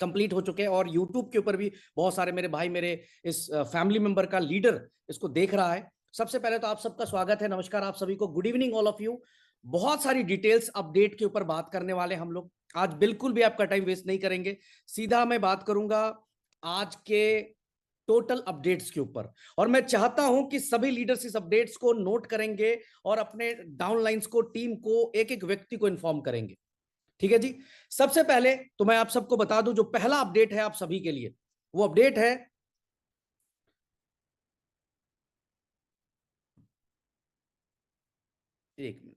Complete हो चुके हैं और यूट्यूब के ऊपर भी बहुत सारे मेरे भाई, मेरे इस फैमिली मेंबर का लीडर इसको देख रहा है। सबसे पहले तो आप सबका स्वागत है, नमस्कार आप सभी को, good evening all of you. बहुत सारी डिटेल्स अपडेट के ऊपर बात करने वाले हम लोग आज, बिल्कुल भी आपका टाइम वेस्ट नहीं करेंगे। सीधा मैं बात करूंगा आज के टोटल अपडेट्स के ऊपर, और मैं चाहता हूं कि सभी लीडर्स इस अपडेट्स को नोट करेंगे और अपने डाउनलाइंस को, टीम को, एक एक व्यक्ति को इन्फॉर्म करेंगे। ठीक है जी। सबसे पहले तो मैं आप सबको बता दूं, जो पहला अपडेट है आप सभी के लिए, वो अपडेट है एक मिनट,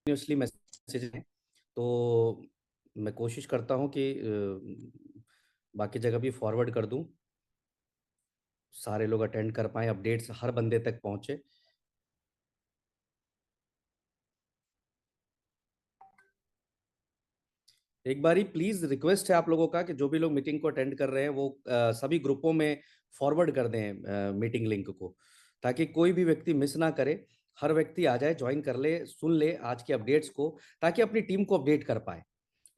कंटिन्यूसली मैसेज है, तो मैं कोशिश करता हूं कि बाकी जगह भी फॉरवर्ड कर दूं, सारे लोग अटेंड कर पाए, अपडेट्स हर बंदे तक पहुंचे। एक बारी प्लीज रिक्वेस्ट है आप लोगों का कि जो भी लोग मीटिंग को अटेंड कर रहे हैं वो सभी ग्रुपों में फॉरवर्ड कर दें मीटिंग लिंक को, ताकि कोई भी व्यक्ति मिस ना करे। हर व्यक्ति आ जाए, ज्वाइन कर ले, सुन ले आज के अपडेट्स को, ताकि अपनी टीम को अपडेट कर पाए।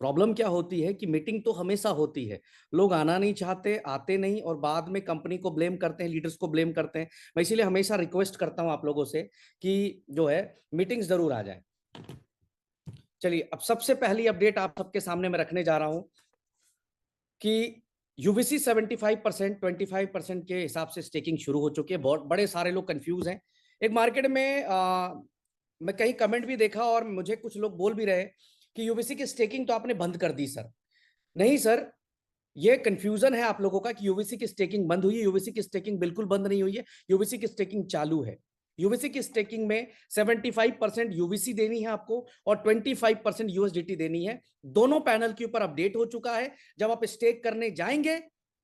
प्रॉब्लम क्या होती है कि मीटिंग तो हमेशा होती है, लोग आना नहीं चाहते, आते नहीं, और बाद में कंपनी को ब्लेम करते हैं, लीडर्स को ब्लेम करते हैं। मैं इसीलिए हमेशा रिक्वेस्ट करता हूं आप लोगों से कि जो है मीटिंग्स जरूर आ जाए। चलिए, अब सबसे पहली अपडेट आप सबके सामने मैं रखने जा रहा हूं कि यूवीसी 75%, 25% के हिसाब से स्टेकिंग शुरू हो चुकी है। बहुत बड़े सारे लोग कंफ्यूज हैं। एक मार्केट में मैं कहीं कमेंट भी देखा और मुझे कुछ लोग बोल भी रहे कि यूवीसी की स्टेकिंग तो आपने बंद कर दी सर। नहीं सर, ये कंफ्यूजन है आप लोगों का कि यूवीसी की स्टेकिंग बंद हुई है। यूवीसी की स्टेकिंग बिल्कुल बंद नहीं हुई है, यूवीसी की स्टेकिंग चालू है। यूवीसी की स्टेकिंग में 75% यूवीसी देनी है आपको और 25% यूएसडीटी देनी है। दोनों पैनल के ऊपर अपडेट हो चुका है। जब आप स्टेक करने जाएंगे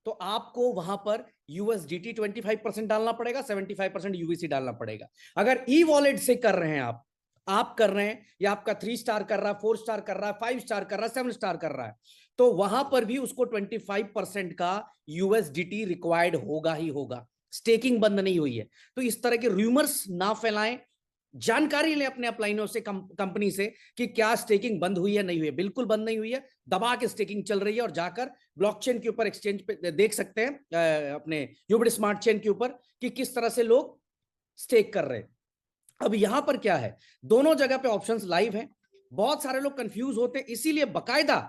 तो आपको वहां पर यूएसडीटी 25% डालना पड़ेगा, 75% यूवीसी डालना पड़ेगा। अगर ई वॉलेट से कर रहे हैं आप कर रहे हैं, या आपका 3 स्टार कर रहा है, 4 स्टार कर रहा है, 5 स्टार कर रहा है, 7 स्टार कर रहा है, तो वहां पर भी उसको 25% का यूएसडीटी रिक्वायर्ड होगा ही होगा। स्टेकिंग बंद नहीं हुई है। तो इस तरह के रूमर्स ना फैलाएं, जानकारी लें अपने अपलाइनों से, कंपनी से, कि क्या स्टेकिंग बंद हुई है, नहीं हुई है। बिल्कुल बंद नहीं हुई है, दबा के स्टेकिंग चल रही है। और जाकर ब्लॉकचेन के ऊपर, एक्सचेंज पे देख सकते हैं अपने यूबिट स्मार्ट चेन के ऊपर कि किस तरह से लोग स्टेक कर रहे हैं। अब यहां पर क्या है, दोनों जगह पे ऑप्शंस लाइव हैं। बहुत सारे लोग कंफ्यूज होते हैं, इसीलिए बकायदा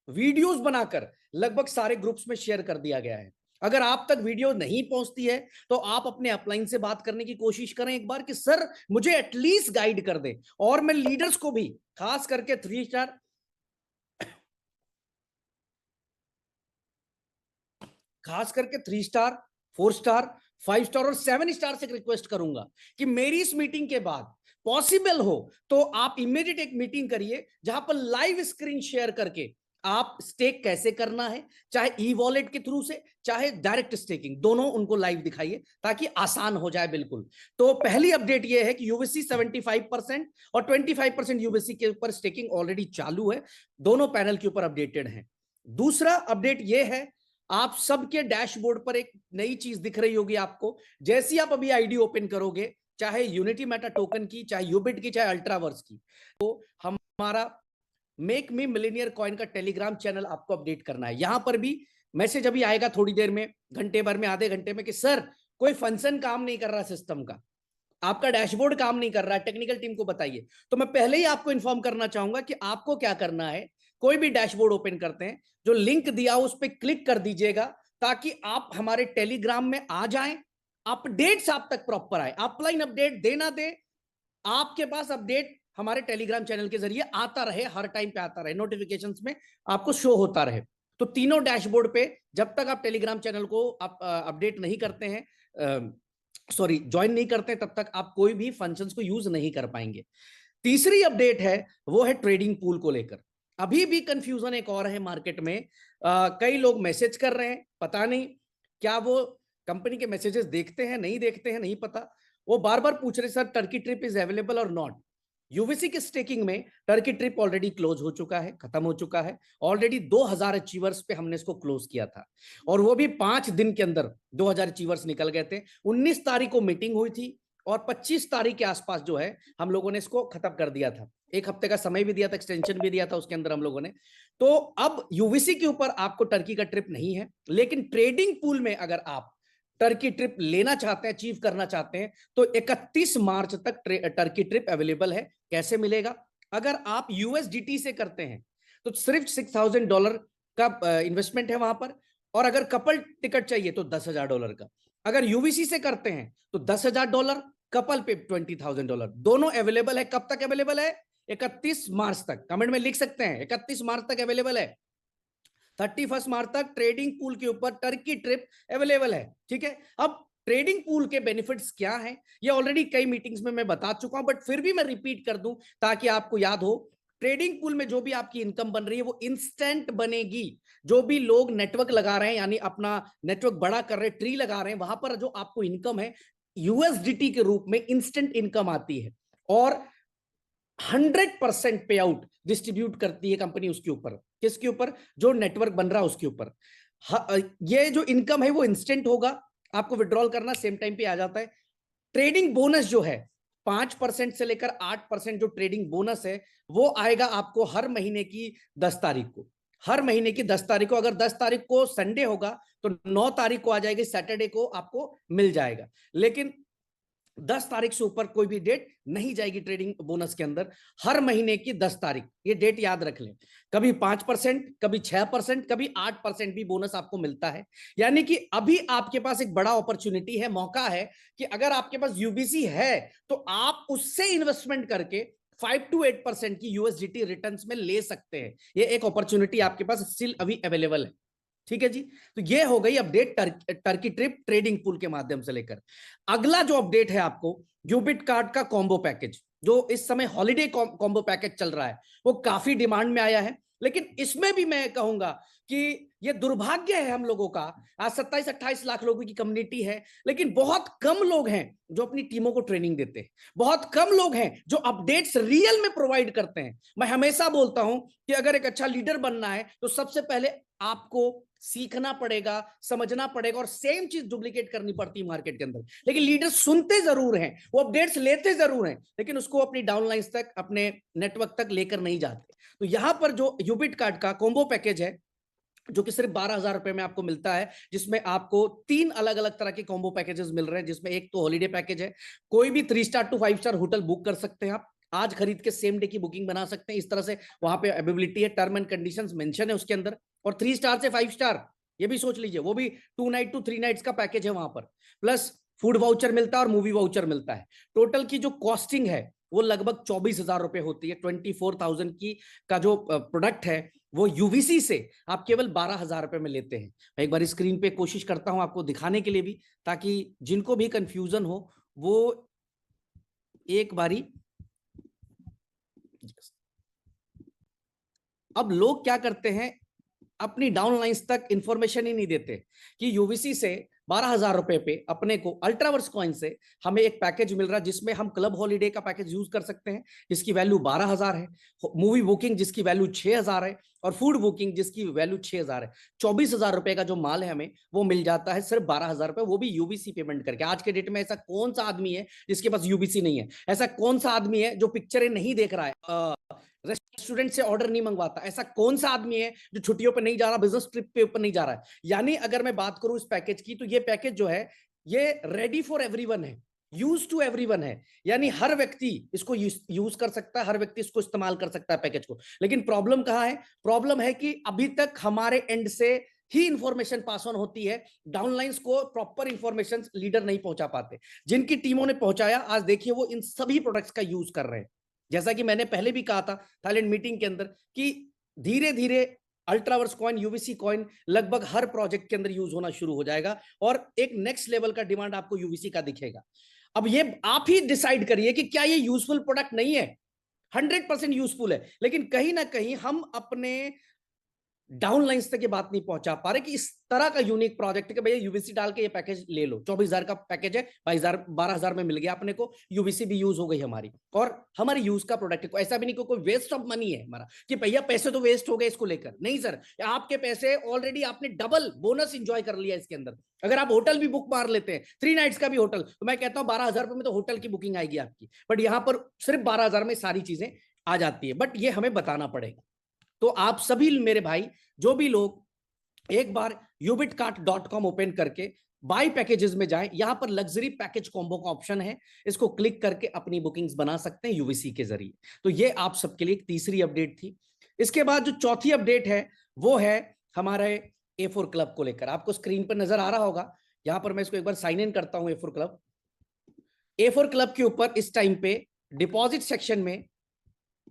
वीडियोस बनाकर लगभग सारे ग्रुप्स में शेयर कर दिया गया है। अगर आप तक वीडियो नहीं पहुंचती है तो आप अपने अपलाइन से बात करने की कोशिश करें एक बार कि सर मुझे एटलीस्ट गाइड कर दे। और मैं लीडर्स को भी, खास करके 3 स्टार, खास करके 3 स्टार, 4 स्टार, 5 स्टार और 7 स्टार से रिक्वेस्ट करूंगा कि मेरी इस मीटिंग के बाद पॉसिबल हो तो आप इमीडिएट एक मीटिंग करिए जहां पर लाइव स्क्रीन शेयर करके आप स्टेक कैसे करना है, चाहे ई वॉलेट के थ्रू से, चाहे डायरेक्ट स्टेकिंग, दोनों उनको लाइव दिखाइए ताकि आसान हो जाए। बिल्कुल। तो पहली अपडेट यह है कि यूवीसी 75% और 25% यूवीसी के ऊपर स्टेकिंग ऑलरेडी चालू है, दोनों पैनल के ऊपर अपडेटेड है। दूसरा अपडेट यह है, आप सबके डैशबोर्ड पर एक नई चीज दिख रही होगी आपको। जैसी आप अभी आईडी ओपन करोगे, चाहे यूनिटी मेटा टोकन की, चाहे यूबिट की, चाहे अल्ट्रावर्स की, तो हमारा मेक मी मिलेनियर कॉइन का टेलीग्राम चैनल आपको अपडेट करना है। यहां पर भी मैसेज अभी आएगा थोड़ी देर में, घंटे भर में, आधे घंटे में, कि सर कोई फंक्शन काम नहीं कर रहा सिस्टम का, आपका डैशबोर्ड काम नहीं कर रहा है, टेक्निकल टीम को बताइए। तो मैं पहले ही आपको इन्फॉर्म करना चाहूंगा कि आपको क्या करना है। कोई भी डैशबोर्ड ओपन करते हैं, जो लिंक दिया उस पर क्लिक कर दीजिएगा ताकि आप हमारे टेलीग्राम में आ जाएं। अपडेट्स आप तक प्रॉपर आए, अपलाइन अपडेट देना दे, आपके पास अपडेट हमारे टेलीग्राम चैनल के जरिए आता रहे, हर टाइम पे आता रहे, नोटिफिकेशंस में आपको शो होता रहे। तो तीनों डैशबोर्ड पे जब तक आप टेलीग्राम चैनल को आप अपडेट नहीं करते हैं, सॉरी ज्वाइन नहीं करते, तब तक आप कोई भी फंक्शंस को यूज नहीं कर पाएंगे। तीसरी अपडेट है वो है ट्रेडिंग पूल को लेकर। अभी भी कंफ्यूजन एक और है मार्केट में। कई लोग मैसेज कर रहे हैं, पता नहीं क्या वो कंपनी के मैसेजेस देखते हैं, नहीं देखते हैं, नहीं पता। वो बार बार पूछ रहे sir Turkey trip is available और नॉट। यूवीसी के स्टेकिंग में टर्की ट्रिप ऑलरेडी क्लोज हो चुका है, खत्म हो चुका है। ऑलरेडी 2000 अचीवर्स पे हमने इसको क्लोज किया था और वो भी 5 दिन के अंदर 2000 अचीवर्स निकल गए थे। 19 तारीख को मीटिंग हुई थी और 25 तारीख के आसपास जो है हम लोगों ने इसको खत्म कर दिया था। 1 हफ्ते का समय भी दिया था, एक्सटेंशन भी दिया था उसके अंदर हम लोगों ने। तो अब यूवीसी के ऊपर आपको टर्की का ट्रिप नहीं है, लेकिन ट्रेडिंग पूल में अगर आप टर्की ट्रिप लेना चाहते हैं, अचीव करना चाहते हैं, तो 31 मार्च तक टर्की ट्रिप अवेलेबल है। कैसे मिलेगा? अगर आप यूएसडीटी से करते हैं तो सिर्फ $6000 का इन्वेस्टमेंट है वहां पर, और अगर कपल टिकट चाहिए तो $10,000 का। अगर यूवीसी से करते हैं तो $10,000, कपल पे $20,000। दोनों अवेलेबल है। कब तक अवेलेबल है? 31 मार्च तक। कमेंट में लिख सकते हैं 31 मार्च तक अवेलेबल है। 31 मार्च तक ट्रेडिंग पूल के ऊपर टर्की ट्रिप अवेलेबल है। ठीक है, अब ट्रेडिंग पूल के बेनिफिट्स क्या हैं ये ऑलरेडी कई मीटिंग्स में मैं बता चुका हूं, बट फिर भी मैं रिपीट कर दूं ताकि आपको याद हो। ट्रेडिंग पूल में जो भी आपकी इनकम बन रही है वो इंस्टेंट बनेगी। जो भी लोग नेटवर्क लगा रहे हैं, यानी अपना नेटवर्क बड़ा कर रहे हैं, ट्री लगा रहे हैं, वहां पर जो आपको इनकम है यूएसडीटी के रूप में इंस्टेंट इनकम आती है और 100% पे आउट डिस्ट्रीब्यूट करती है कंपनी उसके ऊपर। किसके ऊपर? जो नेटवर्क बन रहा है उसके ऊपर। ये जो इनकम है वो इंस्टेंट होगा, आपको विड्रॉल करना सेम टाइम पे आ जाता है। ट्रेडिंग बोनस जो है 5% से लेकर 8% जो ट्रेडिंग बोनस है वो आएगा आपको हर महीने की 10 तारीख को। हर महीने की 10 तारीख को, अगर 10 तारीख को संडे होगा तो 9 तारीख को आ जाएगी, सैटरडे को आपको मिल जाएगा। लेकिन 10 तारीख से ऊपर कोई भी डेट नहीं जाएगी ट्रेडिंग बोनस के अंदर। हर महीने की 10 तारीख, ये डेट याद रख लें। कभी 5%, कभी 6%, कभी 8% भी बोनस आपको मिलता है। यानी कि अभी आपके पास एक बड़ा अपॉर्चुनिटी है, मौका है कि अगर आपके पास यूबीसी है तो आप उससे इन्वेस्टमेंट करके 5 to 8% की यूएसडीटी रिटर्न्स में ले सकते हैं। ये एक अपॉर्चुनिटी आपके पास स्टिल अभी अवेलेबल है। ठीक है जी, तो ये हो गई update Turkey trip trading pool के माध्यम से लेकर। अगला जो अपडेट है आपको, यूबिट कार्ड का कॉम्बो पैकेज, जो इस समय हॉलिडे कॉम्बो पैकेज चल रहा है, वो काफी डिमांड में आया है। लेकिन इसमें भी मैं कहूंगा कि ये दुर्भाग्य है हम लोगों का। आज 27-28 लाख लोगों की कम्युनिटी है, लेकिन बहुत कम लोग हैं जो अपनी टीमों को ट्रेनिंग देते हैं। बहुत कम लोग हैं जो अपडेट्स रियल में प्रोवाइड करते हैं। मैं हमेशा बोलता हूं कि अगर एक अच्छा लीडर बनना है तो सबसे पहले आपको सीखना पड़ेगा, समझना पड़ेगा, और सेम चीज डुप्लीकेट करनी पड़ती है मार्केट के अंदर। लेकिन लीडर सुनते जरूर हैं, वो अपडेट्स लेते जरूर हैं, लेकिन उसको अपनी डाउनलाइंस तक, अपने नेटवर्क तक लेकर नहीं जाते। तो यहां पर जो यूबिट कार्ड का कॉम्बो पैकेज है जो कि सिर्फ 12,000 रुपए में आपको मिलता है, जिसमें आपको 3 अलग अलग तरह के कॉम्बो पैकेजेस मिल रहे हैं। जिसमें एक तो हॉलीडे पैकेज है, कोई भी 3 star to 5 star hotel book कर सकते हैं आप, आज खरीद के सेम डे की बुकिंग बना सकते हैं। इस तरह से वहां पे अवेलेबिलिटी है, टर्म एंड कंडीशंस मेंशन है उसके अंदर। और 3 स्टार से 5 स्टार ये भी सोच लीजिए, वो भी 2 नाइट टू 3 नाइट्स का पैकेज है वहां पर, प्लस फूड वाउचर मिलता है और मूवी वाउचर मिलता है। टोटल की जो कॉस्टिंग है वो लगभग 24,000 रुपए होती है। 24,000 की का जो प्रोडक्ट है वो यूवीसी से आप केवल 12,000 रुपए में लेते हैं। मैं एक बार स्क्रीन पे कोशिश करता हूं आपको दिखाने के लिए भी, ताकि जिनको भी कंफ्यूजन हो वो एक बारी। अब लोग क्या करते हैं, अपनी डाउनलाइंस तक इंफॉर्मेशन ही नहीं देते कि यूवीसी से 12,000 रुपए पे अपने को अल्ट्रावर्स कॉइन से हमें एक पैकेज मिल रहा है, जिसमें हम क्लब हॉलीडे का पैकेज यूज कर सकते हैं जिसकी वैल्यू 12,000 है, मूवी बुकिंग जिसकी वैल्यू 6,000 है, और फूड बुकिंग जिसकी वैल्यू 6,000 है। 24,000 रुपए का जो माल है हमें वो मिल जाता है सिर्फ 12,000 रुपए, वो भी यूबीसी पेमेंट करके। आज के डेट में ऐसा कौन सा आदमी है जिसके पास यूबीसी नहीं है? ऐसा कौन सा आदमी है जो पिक्चरें नहीं देख रहा है, रेस्टोरेंट से ऑर्डर नहीं मंगवाता? ऐसा कौन सा आदमी है जो छुट्टियों पे नहीं जा रहा, बिजनेस ट्रिप पे ऊपर नहीं जा रहा है? यानी अगर मैं बात करूं इस पैकेज की, तो ये पैकेज जो है ये रेडी फॉर एवरीवन है, यूज टू एवरीवन है। यानी हर व्यक्ति इसको यूज कर सकता है, हर व्यक्ति इसको इस्तेमाल कर सकता है पैकेज को। लेकिन प्रॉब्लम कहां है? प्रॉब्लम है कि अभी तक हमारे एंड से ही इंफॉर्मेशन पास ऑन होती है, डाउनलाइंस को प्रॉपर इंफॉर्मेशन लीडर नहीं पहुंचा पाते। जिनकी टीमों ने पहुंचाया, आज देखिए वो इन सभी प्रोडक्ट्स का यूज कर रहे हैं। जैसा कि मैंने पहले भी कहा था थाईलैंड मीटिंग के अंदर कि धीरे धीरे अल्ट्रावर्स कॉइन, यूवीसी कॉइन लगभग हर प्रोजेक्ट के अंदर यूज होना शुरू हो जाएगा, और एक नेक्स्ट लेवल का डिमांड आपको यूवीसी का दिखेगा। अब ये आप ही डिसाइड करिए कि क्या ये यूजफुल प्रोडक्ट नहीं है? 100% यूजफुल है, लेकिन कहीं ना कहीं हम अपने डाउनलाइंस तक ये बात नहीं पहुंचा पा रहे कि इस तरह का यूनिक प्रोजेक्ट है कि भैया यूवीसी डाल के ये पैकेज ले लो। 24,000 का पैकेज है, 22,000 12,000 में मिल गया अपने को, यूवीसी भी यूज हो गई हमारी, और हमारी यूज का प्रोडक्ट है। ऐसा भी नहीं कोई वेस्ट ऑफ मनी है हमारा कि भैया पैसे तो वेस्ट हो गए इसको लेकर, नहीं सर, आपके पैसे ऑलरेडी आपने डबल बोनस इंजॉय कर लिया इसके अंदर। अगर आप होटल भी बुक मार लेते हैं, 3 नाइट्स का भी होटल, तो मैं कहता हूँ 12,000 रुपए में तो होटल की बुकिंग आएगी आपकी, बट यहाँ पर सिर्फ 12,000 में सारी चीजें आ जाती है। बट ये हमें बताना पड़ेगा। तो आप सभी मेरे भाई, जो भी लोग एक बार ubitcart.com ओपन करके बाय पैकेजेस में जाएं, यहां पर लग्जरी पैकेज कॉम्बो का ऑप्शन है, इसको क्लिक करके अपनी बुकिंग्स बना सकते हैं यूवीसी के जरिए। तो ये आप सबके लिए एक तीसरी अपडेट थी। इसके बाद जो चौथी अपडेट है वो है हमारे A4 क्लब को लेकर। आपको स्क्रीन पर नजर आ रहा होगा, यहां पर मैं इसको एक बार साइन इन करता हूं। A4 क्लब के ऊपर इस टाइम पे डिपॉजिट सेक्शन में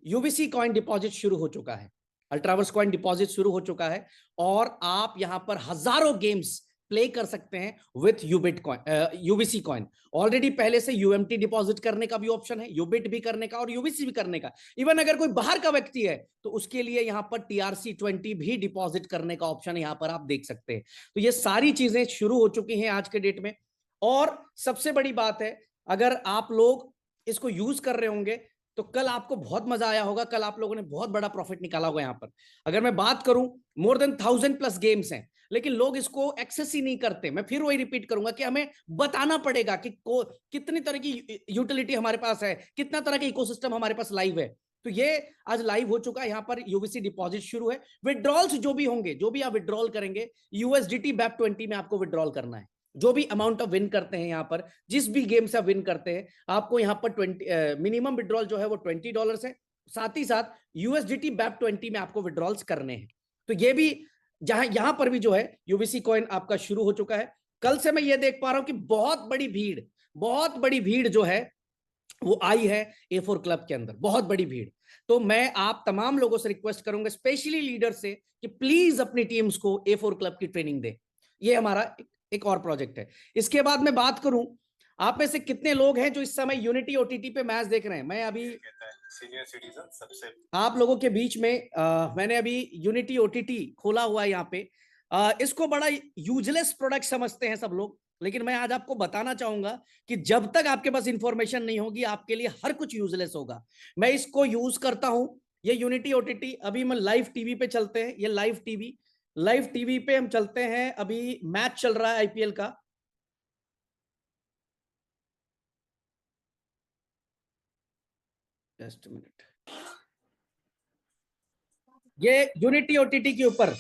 यूवीसी कॉइन डिपॉजिट शुरू हो चुका है, अल्ट्रावर्स कॉइन डिपॉजिट शुरू हो चुका है, और आप यहां पर हजारों गेम्स प्ले कर सकते हैं with Ubit coin, UVC coin. Already पहले से यूएमटी डिपॉजिट करने का भी ऑप्शन है, यूबिट भी करने का और यूवीसी भी करने का। इवन अगर कोई बाहर का व्यक्ति है तो उसके लिए यहां पर TRC20 भी डिपॉजिट करने का ऑप्शन यहां पर आप देख सकते हैं। तो ये सारी चीजें शुरू हो चुकी हैं आज के डेट में। और सबसे बड़ी बात है, अगर आप लोग इसको यूज कर रहे होंगे तो कल आपको बहुत मजा आया होगा, कल आप लोगों ने बहुत बड़ा प्रॉफिट निकाला होगा। यहां पर अगर मैं बात करूं, मोर देन 1000+ गेम्स हैं, लेकिन लोग इसको एक्सेस ही नहीं करते। मैं फिर वही रिपीट करूंगा कि हमें बताना पड़ेगा कि कितनी तरह की यूटिलिटी हमारे पास है, कितना तरह का इकोसिस्टम हमारे पास लाइव है। तो ये आज लाइव हो चुका है, यहां पर यूवीसी डिपॉजिट शुरू है। विड्रॉल्स जो भी होंगे, जो भी आप विड्रॉल करेंगे, USDT BAP20 में आपको विड्रॉल करना है। जो भी अमाउंट ऑफ विन करते हैं, यहां पर जिस भी गेम से आप विन करते हैं, आपको यहां पर 20 मिनिमम विड्रॉल जो है वो $20 है। साथ ही साथ USDT BAP20 में आपको विड्रॉल्स करने हैं। तो ये भी जहां यहां पर भी जो है यूवीसी कॉइन आपका शुरू हो चुका है। कल से मैं ये देख पा रहा हूं कि बहुत बड़ी भीड़ जो है वो आई है A4 क्लब के अंदर, बहुत बड़ी भीड़। तो मैं आप तमाम लोगों से रिक्वेस्ट करूंगा, स्पेशली लीडर से, कि प्लीज अपनी टीम्स को A4 क्लब की ट्रेनिंग दे। ये हमारा एक और प्रोजेक्ट है। इसके बाद मैं बात करूं, आप में से कितने लोग हैं जो इस समय यूनिटी OTT पे मैच देख रहे हैं? मैं अभी सीनियर सिटीजन सबसे आप लोगों के बीच में मैंने अभी यूनिटी OTT खोला हुआ है यहाँ पे। इसको बड़ा यूजलेस प्रोडक्ट समझते हैं सब लोग, लेकिन मैं आज आपको बताना चाहूंगा कि जब तक आपके पास इंफॉर्मेशन नहीं होगी, आपके लिए हर कुछ यूजलेस होगा। मैं इसको यूज करता हूं, ये यूनिटी OTT। अभी मैं लाइव टीवी पे चलते हैं, ये लाइव टीवी पे हम चलते हैं। अभी मैच चल रहा है IPL का। जस्ट मिनट, ये यूनिटी OTT के ऊपर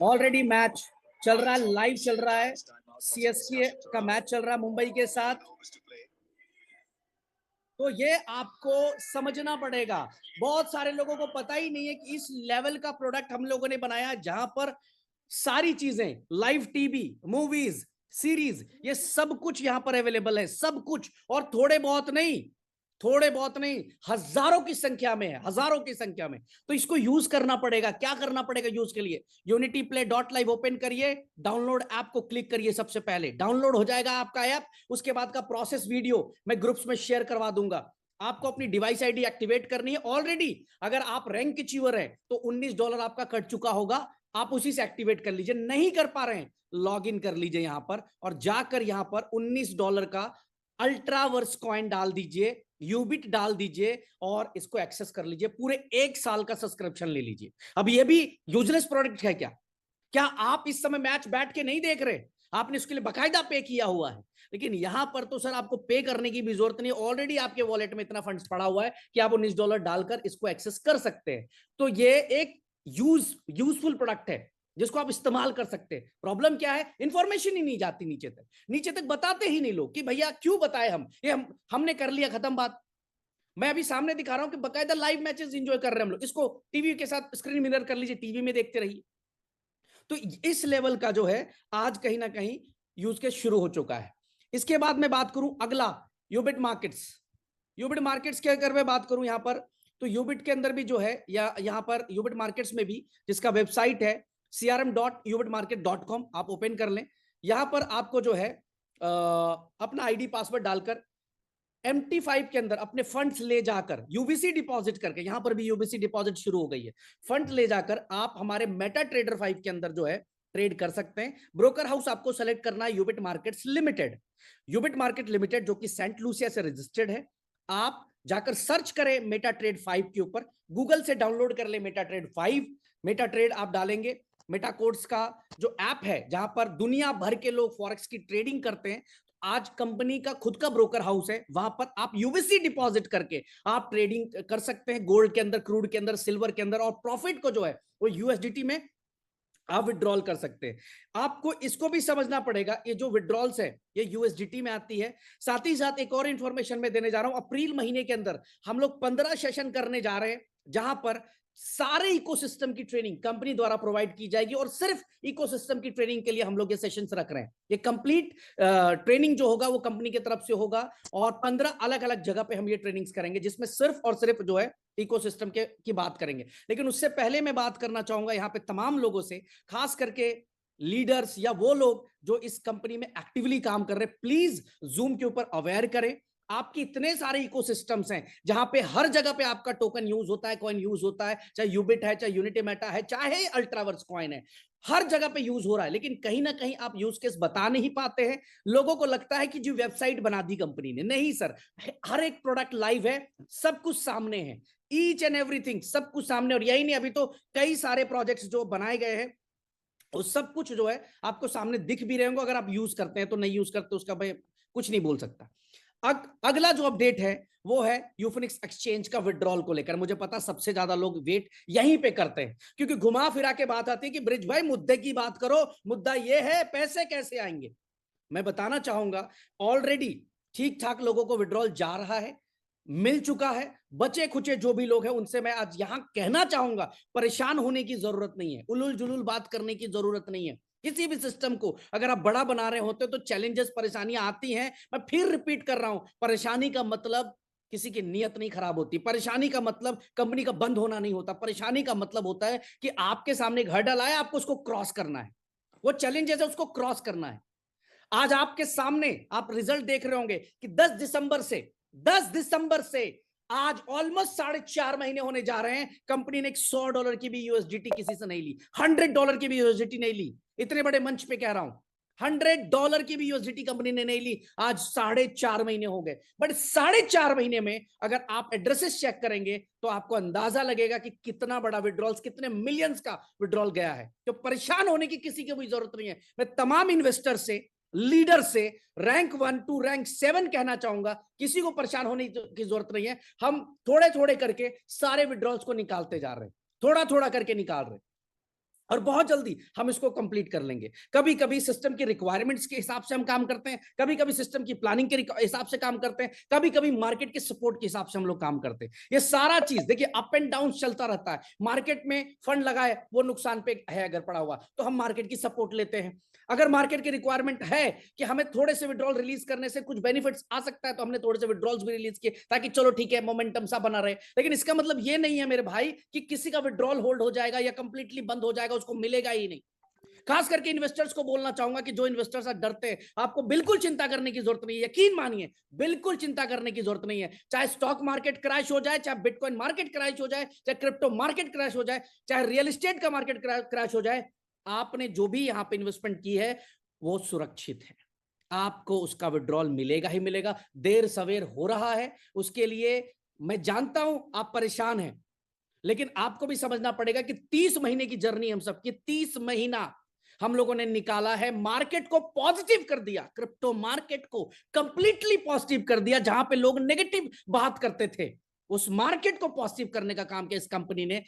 ऑलरेडी मैच चल रहा है, लाइव चल रहा है। CSK का मैच चल रहा है मुंबई के साथ। तो ये आपको समझना पड़ेगा। बहुत सारे लोगों को पता ही नहीं है कि इस लेवल का प्रोडक्ट हम लोगों ने बनाया, जहां पर सारी चीजें, लाइव टीवी, मूवीज, सीरीज, ये सब कुछ यहां पर अवेलेबल है, सब कुछ। और थोड़े बहुत नहीं, हजारों की संख्या में है, हजारों की संख्या में। तो इसको यूज करना पड़ेगा। क्या करना पड़ेगा यूज के लिए? unityplay.live ओपन करिए, डाउनलोड ऐप को क्लिक करिए। सबसे पहले डाउनलोड हो जाएगा आपका ऐप। उसके बाद का प्रोसेस वीडियो मैं ग्रुप्स में शेयर करवा दूंगा। आपको अपनी डिवाइस आईडी एक्टिवेट करनी है। ऑलरेडी अगर आप रैंक अचीवर है तो $19 आपका कट चुका होगा, आप उसी से एक्टिवेट कर लीजिए। नहीं कर पा रहे हैं, लॉग इन कर लीजिए यहां पर, और जाकर यहां पर $19 का अल्ट्रावर्स कॉइन डाल दीजिए, यूबिट डाल दीजिए, और इसको एक्सेस कर लीजिए। पूरे 1 साल का सब्सक्रिप्शन ले लीजिए। अब ये भी यूजलेस प्रोडक्ट है क्या? क्या आप इस समय मैच बैठ के नहीं देख रहे? आपने इसके लिए बकायदा पे किया हुआ है। लेकिन यहां पर तो सर आपको पे करने की भी जरूरत नहीं, ऑलरेडी आपके वॉलेट में इतना फंड्स पड़ा हुआ है कि आप $19 डालकर इसको एक्सेस कर सकते हैं। तो ये एक यूजफुल प्रोडक्ट है जिसको आप इस्तेमाल कर सकते हैं। प्रॉब्लम क्या है? इंफॉर्मेशन ही नहीं जाती नीचे तक बताते ही नहीं लोग कि भैया क्यों बताए हमने कर लिया, खत्म बात। मैं अभी सामने दिखा रहा हूं कि बकायदा लाइव मैचेस एंजॉय कर रहे हैं हम लोग। इसको टीवी के साथ स्क्रीन मिरर कर लीजिए, टीवी में देखते रहिए। तो इस लेवल का जो है आज कहीं ना कहीं यूज केस शुरू हो चुका है। इसके बाद मैं बात करूं अगला, यूबिट मार्केट्स की अगर मैं बात करूं यहां पर, तो यूबिट के अंदर भी जो है, या यहां पर यूबिट मार्केट्स में भी, जिसका वेबसाइट है crm.ubitmarket.com, आप ओपन कर लें। यहां पर आपको जो है अपना आईडी पासवर्ड डालकर MT5 के अंदर अपने फंड्स ले जाकर यूबीसी डिपॉजिट करके, यहां पर भी यूबीसी डिपॉजिट शुरू हो गई है, फंड ले जाकर आप हमारे मेटा ट्रेडर 5 के अंदर जो है ट्रेड कर सकते हैं। ब्रोकर हाउस आपको सेलेक्ट करना है यूबिट मार्केट्स लिमिटेड, यूबिट मार्केट लिमिटेड जो कि सेंट लूसिया से रजिस्टर्ड है। आप जाकर सर्च करें मेटा ट्रेड 5 के ऊपर, गूगल से डाउनलोड कर ले मेटा ट्रेड 5। मेटा ट्रेड आप डालेंगे, मेटा कोड्स का जो ऐप है जहां पर दुनिया भर के लोग फॉरेक्स की ट्रेडिंग करते हैं, आज कंपनी का खुद का ब्रोकर हाउस है, वहां पर आप यूवीसी डिपॉजिट करके आप ट्रेडिंग कर सकते हैं, गोल्ड के अंदर, क्रूड के अंदर, सिल्वर के अंदर, और प्रॉफिट को जो है वो यूएसडीटी में आप विड्रॉल कर सकते हैं। आपको इसको भी समझना पड़ेगा, ये जो विड्रॉल्स है ये यूएसडीटी में आती है। साथ ही साथ एक और इंफॉर्मेशन मैं देने जा रहा हूं, अप्रैल महीने के अंदर हम लोग 15 सेशन करने जा रहे हैं, जहां पर सारे इकोसिस्टम की ट्रेनिंग कंपनी द्वारा प्रोवाइड की जाएगी, और सिर्फ इकोसिस्टम की ट्रेनिंग के लिए हम लोग ये सेशंस रख रहे हैं। ये कंप्लीट ट्रेनिंग जो होगा वो कंपनी की तरफ से होगा, और 15 अलग अलग जगह पे हम ये ट्रेनिंग्स करेंगे, जिसमें सिर्फ और सिर्फ जो है इकोसिस्टम के की बात करेंगे। लेकिन उससे पहले मैं बात करना चाहूंगा यहाँ पे तमाम लोगों से, खास करके लीडर्स या वो लोग जो इस कंपनी में एक्टिवली काम कर रहे हैं, प्लीज जूम के ऊपर अवेयर करें। आपके इतने सारे इकोसिस्टम्स हैं जहां पे हर जगह पे आपका टोकन यूज होता है, कॉइन यूज होता है, चाहे यूबिट है, चाहे यूनिटी मेटा है, चाहे अल्ट्रावर्स कॉइन है, हर जगह पे यूज हो रहा है, लेकिन कहीं ना कहीं आप यूज केस बता नहीं पाते हैं। लोगों को लगता है कि जो वेबसाइट बना दी कंपनी ने, नहीं सर, हर एक प्रोडक्ट लाइव है, सब कुछ सामने है, ईच एंड एवरीथिंग सब कुछ सामने। और यही नहीं, अभी तो कई सारे प्रोजेक्ट्स जो बनाए गए हैं वो सब कुछ जो है आपको सामने दिख भी रहे होंगे, अगर आप यूज करते हैं तो, नहीं यूज करते उसका भाई कुछ नहीं बोल सकता। अगला जो अपडेट है वो है यूफिनिक्स एक्सचेंज का विड्रॉल को लेकर। मुझे पता सबसे ज्यादा लोग वेट यहीं पे करते हैं, क्योंकि घुमा फिरा के बात आती है कि ब्रिज भाई मुद्दे की बात करो, मुद्दा ये है पैसे कैसे आएंगे। मैं बताना चाहूंगा ऑलरेडी ठीक ठाक लोगों को विड्रॉल जा रहा है, मिल चुका है। बचे खुचे जो भी लोग हैं उनसे मैं आज यहां कहना चाहूंगा, परेशान होने की जरूरत नहीं है, उलूल जुलूल बात करने की जरूरत नहीं है। किसी भी सिस्टम को अगर आप बड़ा बना रहे होते तो चैलेंजेस, परेशानियां आती हैं। मैं फिर रिपीट कर रहा हूं, परेशानी का मतलब किसी की नीयत नहीं खराब होती, परेशानी का मतलब कंपनी का बंद होना नहीं होता, परेशानी का मतलब होता है कि आपके सामने एक हर्डल आया, आपको उसको क्रॉस करना है, वो चैलेंजेस है उसको क्रॉस करना है। आज आपके सामने आप रिजल्ट देख रहे होंगे कि 10 दिसंबर से आज ऑलमोस्ट 4.5 महीने होने जा रहे हैं, कंपनी ने $100 की भी यूएसडीटी किसी से नहीं ली, $100 की भी यूएसडीटी नहीं ली। इतने बड़े मंच पे कह रहा हूं, $100 की भी यूएसडीटी कंपनी ने नहीं ली। आज 4.5 महीने हो गए, बट 4.5 महीने में अगर आप एड्रेसेस चेक करेंगे तो आपको अंदाजा लगेगा कि कितना बड़ा विड्रॉल्स, कितने मिलियंस का विड्रॉल गया है। तो परेशान होने की किसी की भी जरूरत नहीं है। मैं तमाम इन्वेस्टर से, लीडर से, रैंक 1 टू रैंक 7 कहना चाहूंगा, किसी को परेशान होने की जरूरत नहीं है। हम थोड़े थोड़े करके सारे विड्रॉल्स को निकालते जा रहे हैं, थोड़ा थोड़ा करके निकाल रहे हैं, और बहुत जल्दी हम इसको कंप्लीट कर लेंगे। कभी कभी सिस्टम की रिक्वायरमेंट्स के हिसाब से हम काम करते हैं, कभी कभी सिस्टम की प्लानिंग के हिसाब से काम करते हैं, कभी कभी मार्केट के सपोर्ट के हिसाब से हम लोग काम करते हैं। ये सारा चीज देखिए अप एंड डाउन चलता रहता है। मार्केट में फंड लगाए वो नुकसान पे है अगर पड़ा हुआ, तो हम मार्केट की सपोर्ट लेते हैं। अगर मार्केट की रिक्वायरमेंट है कि हमें थोड़े से विड्रॉल रिलीज करने से कुछ बेनिफिट्स आ सकता है, तो हमने थोड़े से विड्रॉल्स भी रिलीज किए, ताकि चलो ठीक है मोमेंटम सा बना रहे। लेकिन इसका मतलब ये नहीं है मेरे भाई कि किसी का विड्रॉल होल्ड हो जाएगा या कंप्लीटली बंद हो जाएगा, उसको मिलेगा ही नहीं। खास करके इन्वेस्टर्स को बोलना चाहूंगा कि जो इन्वेस्टर्स आज डरते हैं, आपको बिल्कुल चिंता करने की जरूरत नहीं है, यकीन मानिए बिल्कुल चिंता करने की जरूरत नहीं है। चाहे स्टॉक मार्केट क्रैश हो जाए, चाहे बिटकॉइन मार्केट क्रैश हो जाए, चाहे क्रिप्टो मार्केट क्रैश हो जाए, चाहे रियल एस्टेट का मार्केट क्रैश हो जाए, आपने जो भी यहां पे इन्वेस्टमेंट की है वो सुरक्षित है। आपको उसका विड्रॉल मिलेगा ही मिलेगा। देर सवेर हो रहा है, उसके लिए मैं जानता हूं आप परेशान हैं, लेकिन आपको भी समझना पड़ेगा कि 30 महीने की जर्नी हम सबकी, 30 महीना हम लोगों ने निकाला है, मार्केट को पॉजिटिव कर दिया, क्रिप्टो मार्केट को कंप्लीटली पॉजिटिव कर दिया। जहां पे लोग नेगेटिव बात करते थे, उस मार्केट को पॉजिटिव करने का काम किया इस कंपनी ने।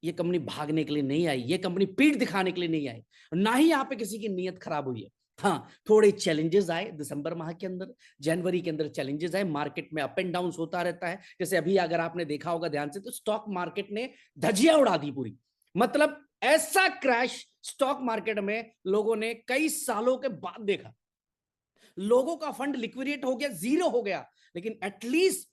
ये कंपनी भागने के लिए नहीं आई, ये कंपनी पीठ दिखाने के लिए नहीं आई, ना ही यहाँ पे किसी की नीयत खराब हुई है। हाँ, थोड़े चैलेंजेस आए दिसंबर माह के अंदर, जनवरी के अंदर चैलेंजेस आए, मार्केट में अप एंड डाउन होता रहता है। जैसे अभी अगर आपने देखा होगा ध्यान से, तो स्टॉक मार्केट ने धजिया उड़ा दी पूरी। मतलब ऐसा क्रैश स्टॉक मार्केट में लोगों ने कई सालों के बाद देखा। लोगों का फंड लिक्विडेट हो गया, जीरो हो गया, लेकिन एटलीस्ट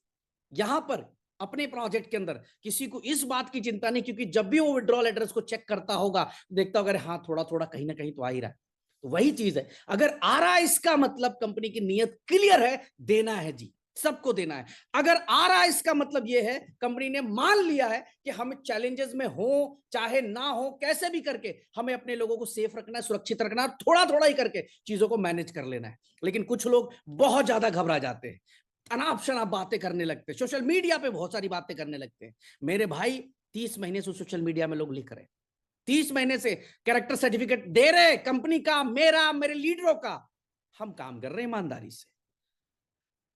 यहां पर अपने प्रोजेक्ट के अंदर किसी को इस बात की चिंता नहीं, क्योंकि जब भी वो विड्रॉल एड्रेस को चेक करता होगा, देखता होगा हाँ थोड़ा थोड़ा कहीं ना कहीं तो आ ही रहा है। तो वही चीज है, अगर आ रहा है इसका मतलब कंपनी की नीयत क्लियर है, देना है जी। सबको देना है। अगर आ रहा है इसका मतलब यह है कंपनी ने मान लिया है कि हम चैलेंजेस में हो चाहे ना हो, कैसे भी करके हमें अपने लोगों को सेफ रखना है, सुरक्षित रखना है, थोड़ा थोड़ा ही करके चीजों को मैनेज कर लेना है। लेकिन कुछ लोग बहुत ज्यादा घबरा जाते हैं, अनाप शनाप बातें करने लगते हैं, सोशल मीडिया पे बहुत सारी बातें करने लगते हैं। मेरे भाई 30 महीने से सोशल मीडिया में लोग लिख रहे हैं, 30 महीने से कैरेक्टर सर्टिफिकेट दे रहे कंपनी का, मेरा, मेरे लीडरों का। हम काम कर रहे हैं ईमानदारी से।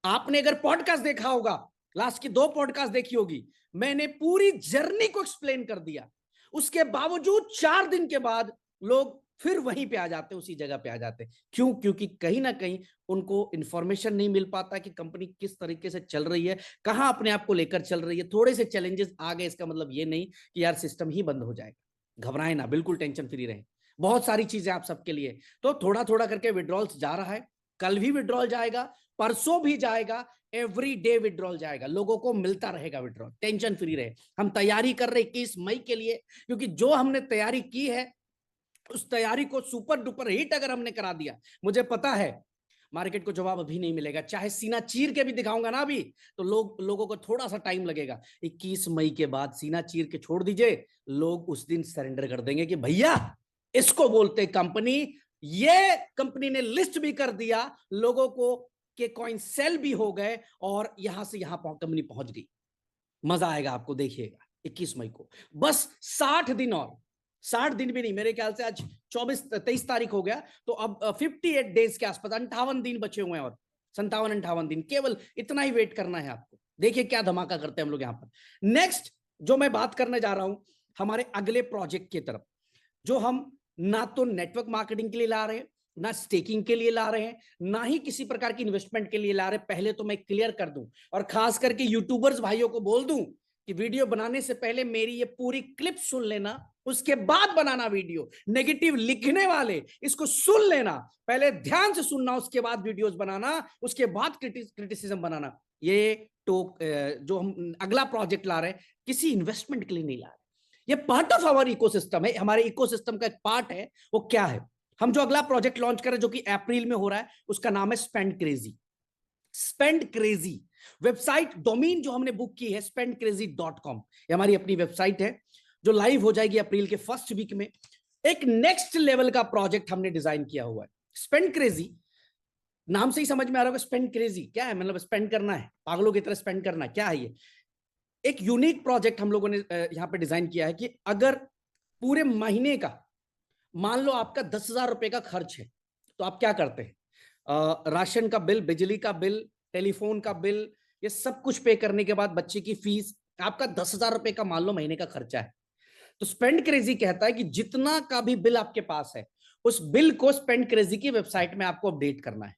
आपने अगर पॉडकास्ट देखा होगा, लास्ट की 2 पॉडकास्ट देखी होगी, मैंने पूरी जर्नी को एक्सप्लेन कर दिया। उसके बावजूद 4 दिन के बाद लोग फिर वहीं पे आ जाते, उसी जगह पे आ जाते। क्यों? क्योंकि कहीं ना कहीं उनको इंफॉर्मेशन नहीं मिल पाता कि कंपनी किस तरीके से चल रही है, कहां अपने आप को लेकर चल रही है। थोड़े से चैलेंजेस आ गए, इसका मतलब ये नहीं कि यार सिस्टम ही बंद हो जाएगा। घबराए ना, बिल्कुल टेंशन फ्री रहें। बहुत सारी चीजें आप सबके लिए। तो थोड़ा थोड़ा करके विड्रॉल्स जा रहा है, कल भी विड्रॉल जाएगा, परसों भी जाएगा, एवरी डे विड्रॉल जाएगा, लोगों को मिलता रहेगा विड्रॉल। टेंशन फ्री रहे। हम तैयारी कर रहे 21 मई के लिए, क्योंकि जो हमने तैयारी की है उस तैयारी को सुपर डुपर हिट अगर हमने करा दिया, मुझे पता है मार्केट को जवाब अभी नहीं मिलेगा। चाहे सीना चीर के भी दिखाऊंगा ना अभी, तो लोगों को थोड़ा सा टाइम लगेगा। 21 मई के बाद सीना चीर के छोड़ दीजिए, लोग उस दिन सरेंडर कर देंगे कि भैया इसको बोलते कंपनी। ये कंपनी ने लिस्ट भी कर दिया, लोगों को के कॉइन सेल भी हो गए और यहां से यहां कंपनी पहुंच गई। मजा आएगा आपको, देखिएगा 21 मई को। बस 60 दिन और, 60 दिन भी नहीं, मेरे ख्याल से आज 23 तारीख हो गया, तो अब 58 डेज के आसपास, 58 दिन बचे हुए हैं और 57-58 दिन, केवल इतना ही वेट करना है आपको। देखिए क्या धमाका करते हैं हम लोग यहाँ पर। नेक्स्ट जो मैं बात करने जा रहा हूं, हमारे अगले प्रोजेक्ट की तरफ, जो हम ना तो नेटवर्क मार्केटिंग के लिए ला रहे हैं, ना स्टेकिंग के लिए ला रहे हैं, ना ही किसी प्रकार की इन्वेस्टमेंट के लिए ला रहे हैं। पहले तो मैं क्लियर कर दूं, और खास करके यूट्यूबर्स भाइयों को बोल दूं कि वीडियो बनाने से पहले मेरी ये पूरी क्लिप सुन लेना, उसके बाद बनाना वीडियो। नेगेटिव लिखने वाले इसको सुन लेना, पहले ध्यान से सुनना, उसके बाद वीडियोस बनाना, उसके बाद क्रिटिसिज्म बनाना। ये तो जो हम अगला प्रोजेक्ट ला रहे हैं, किसी इन्वेस्टमेंट के लिए नहीं ला रहे, ये पार्ट ऑफ आवर इकोसिस्टम है, हमारे इकोसिस्टम का एक पार्ट है। वो क्या है? हम जो अगला प्रोजेक्ट लॉन्च कर रहे हैं, जो कि अप्रैल में हो रहा है, उसका नाम है spend crazy. Spend crazy website domain जो हमने बुक की है spendcrazy.com, ये हमारी अपनी वेबसाइट है जो लाइव हो जाएगी अप्रैल के फर्स्ट वीक में। एक नेक्स्ट लेवल का प्रोजेक्ट हमने डिजाइन किया हुआ है। स्पेंड क्रेजी नाम से ही समझ में आ रहा होगा, स्पेंड क्रेजी क्या है, मतलब स्पेंड करना है, पागलों की तरह स्पेंड करना, क्या है ये? एक यूनिक प्रोजेक्ट हम लोगों ने यहां पे डिजाइन किया है कि अगर पूरे महीने का, मान लो आपका 10,000 रुपए का खर्च है, तो आप क्या करते हैं? राशन का बिल, बिजली का बिल, टेलीफोन का बिल, ये सब कुछ पे करने के बाद बच्चे की फीस, आपका 10,000 रुपए का मान लो महीने का खर्चा है। तो स्पेंड क्रेजी कहता है कि जितना का भी बिल आपके पास है, उस बिल को स्पेंड क्रेजी की वेबसाइट में आपको अपडेट करना है।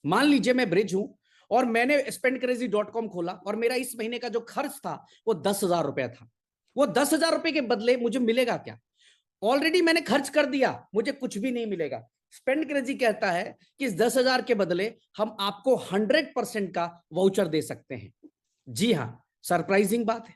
मान लीजिए मैं ब्रिज हूं और मैंने spendcrazy.com खोला और मेरा इस महीने का जो खर्च था वो 10,000 रुपया था। वो 10,000 रुपए के बदले मुझे मिलेगा क्या? ऑलरेडी मैंने खर्च कर दिया, मुझे कुछ भी नहीं मिलेगा। स्पेंड क्रेजी कहता है कि इस 10,000 के बदले हम आपको 100% का वाउचर दे सकते हैं। जी हाँ, सरप्राइजिंग बात है।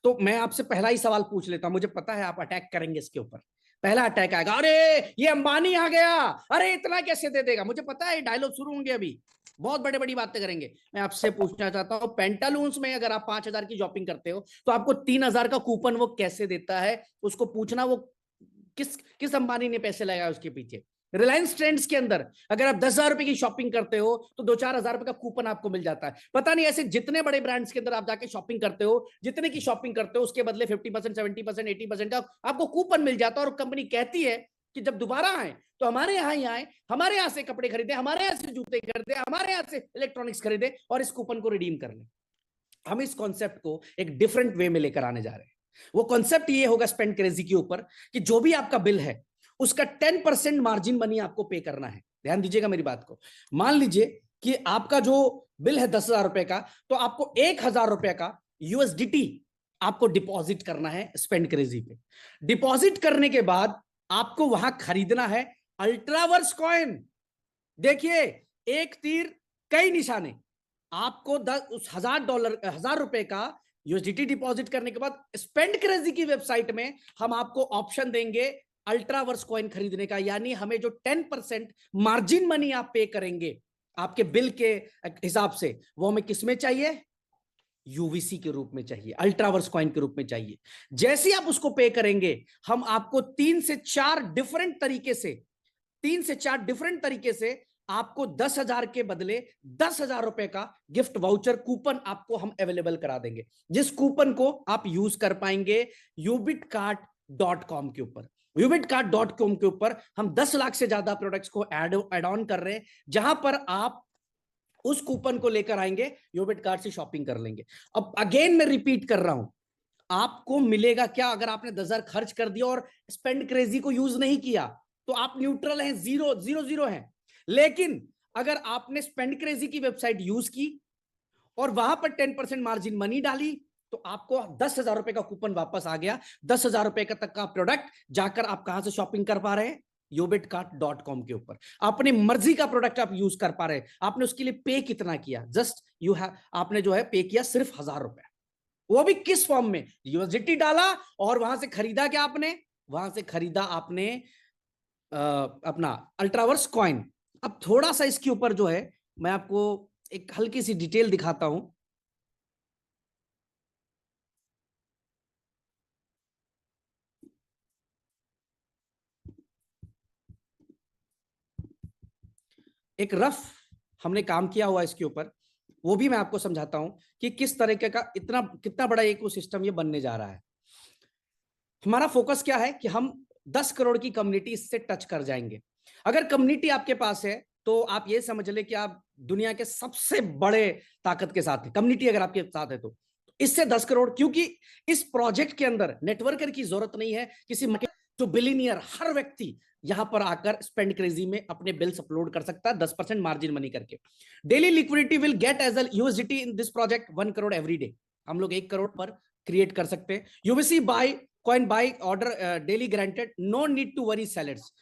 तो मैं आपसे पहला ही सवाल पूछ लेता हूं, मुझे पता है आप अटैक करेंगे इसके ऊपर। पहला अटैक आएगा, अरे ये अंबानी आ गया, अरे इतना कैसे दे देगा। मुझे पता है डायलॉग शुरू होंगे, अभी बहुत बड़ी बड़ी बातें करेंगे। मैं आपसे पूछना चाहता हूं, पेंटालून्स में अगर आप 5,000 की शॉपिंग करते हो तो आपको 3,000 का कूपन वो कैसे देता है? उसको पूछना, वो किस किस अंबानी ने पैसे लगाए उसके पीछे। रिलायंस ट्रेंड्स के अंदर अगर आप 10,000 रुपए की शॉपिंग करते हो तो 2-4 हजार रुपए का कूपन आपको मिल जाता है। पता नहीं ऐसे जितने बड़े ब्रांड्स के अंदर आप जाके शॉपिंग करते हो, जितने की शॉपिंग करते हो, उसके बदले 50%, 70%, 80% का आपको कूपन मिल जाता है। और कंपनी कहती है कि जब दोबारा आए तो हमारे यहाँ ही आए, हमारे यहाँ से कपड़े खरीदे, हमारे यहाँ से जूते खरीदे, हमारे यहाँ से इलेक्ट्रॉनिक्स खरीदे और इस कूपन को रिडीम कर ले। हम इस कॉन्सेप्ट को एक डिफरेंट वे में लेकर आने जा रहे हैं। वो कॉन्सेप्ट ये होगा स्पेंड क्रेजी के ऊपर कि जो भी आपका बिल है उसका 10% मार्जिन मनी आपको पे करना है। ध्यान दीजिएगा मेरी बात को। मान लीजिए कि आपका जो बिल है 10,000 रुपए का, तो आपको 1,000 रुपए का यूएसडीटी आपको डिपॉजिट करना है स्पेंड क्रेजी पे। डिपॉजिट करने के बाद आपको वहां खरीदना है अल्ट्रावर्स कॉइन। देखिए, एक तीर कई निशाने। आपको उस $1,000 रुपए का यूएसडीटी डिपॉजिट करने के बाद स्पेंड क्रेजी की वेबसाइट में हम आपको ऑप्शन देंगे अल्ट्रावर्स कॉइन खरीदने का। यानी हमें जो 10% मार्जिन मनी आप पे करेंगे आपके बिल के हिसाब से, वो हमें किस में चाहिए? यूवीसी के रूप में चाहिए, अल्ट्रावर्स कॉइन के रूप में चाहिए। जैसे आप उसको पे करेंगे, हम आपको 3 से 4 डिफरेंट तरीके से, 3 से 4 डिफरेंट तरीके से आपको 10,000 के बदले 10,000 रुपए का गिफ्ट वाउचर कूपन आपको हम अवेलेबल करा देंगे, जिस कूपन को आप यूज कर पाएंगे ubitcart.com के ऊपर। ubitcart.com के ऊपर हम 10 लाख से ज्यादा प्रोडक्ट्स को एड ऑन कर रहे हैं, जहां पर आप उस कूपन को लेकर आएंगे, ubitcart से शॉपिंग कर लेंगे। अब अगेन मैं रिपीट कर रहा हूं, आपको मिलेगा क्या? अगर आपने 10,000 खर्च कर दिया और स्पेंड क्रेजी को यूज नहीं किया, तो आप न्यूट्रल हैं, जीरो जीरो जीरो हैं। लेकिन अगर आपने स्पेंड क्रेजी की वेबसाइट यूज की और वहां पर 10% मार्जिन मनी डाली, तो आपको 10,000 रुपए का कूपन वापस आ गया। 10,000 रुपए का तक का प्रोडक्ट जाकर आप कहां से शॉपिंग कर पा रहे हैं? ubitcart.com के ऊपर। अपनी मर्जी का प्रोडक्ट आप यूज कर पा रहे हैं। आपने उसके लिए पे कितना किया? जस्ट यू हैव, आपने जो है पे किया सिर्फ 1,000 रुपए, वो भी किस फॉर्म में? यूएसडीटी डाला और वहां से खरीदा क्या आपने? वहां से खरीदा आपने अपना अल्ट्रावर्स कॉइन। अब थोड़ा सा इसके ऊपर जो है मैं आपको एक हल्की सी डिटेल दिखाता हूं। एक रफ हमने काम किया हुआ इसके ऊपर, वो भी मैं आपको समझाता हूं कि किस तरीके का इतना कितना बड़ा इकोसिस्टम ये बनने जा रहा है। हमारा फोकस क्या है कि हम 10 करोड़ की कम्युनिटी इससे टच कर जाएंगे। अगर कम्युनिटी आपके पास है तो आप ये समझ ले कि आप दुनिया के सबसे बड़े ताकत के साथ हैं। कम्युनिटी अगर आपके साथ है तो इससे 10 करोड़, क्योंकि इस प्रोजेक्ट के अंदर नेटवर्कर की जरूरत नहीं है, किसी जो बिलियनियर हर व्यक्ति यहां पर आकर स्पेंड क्रेजी में अपने बिल्स अपलोड कर सकता है 10% मार्जिन मनी करके। Daily liquidity will get as a USDT in this project 1 crore every day. हम लोग 1 करोड़ पर क्रिएट कर सकते हैं। UVC buy coin buy order daily granted, no need to worry sellers.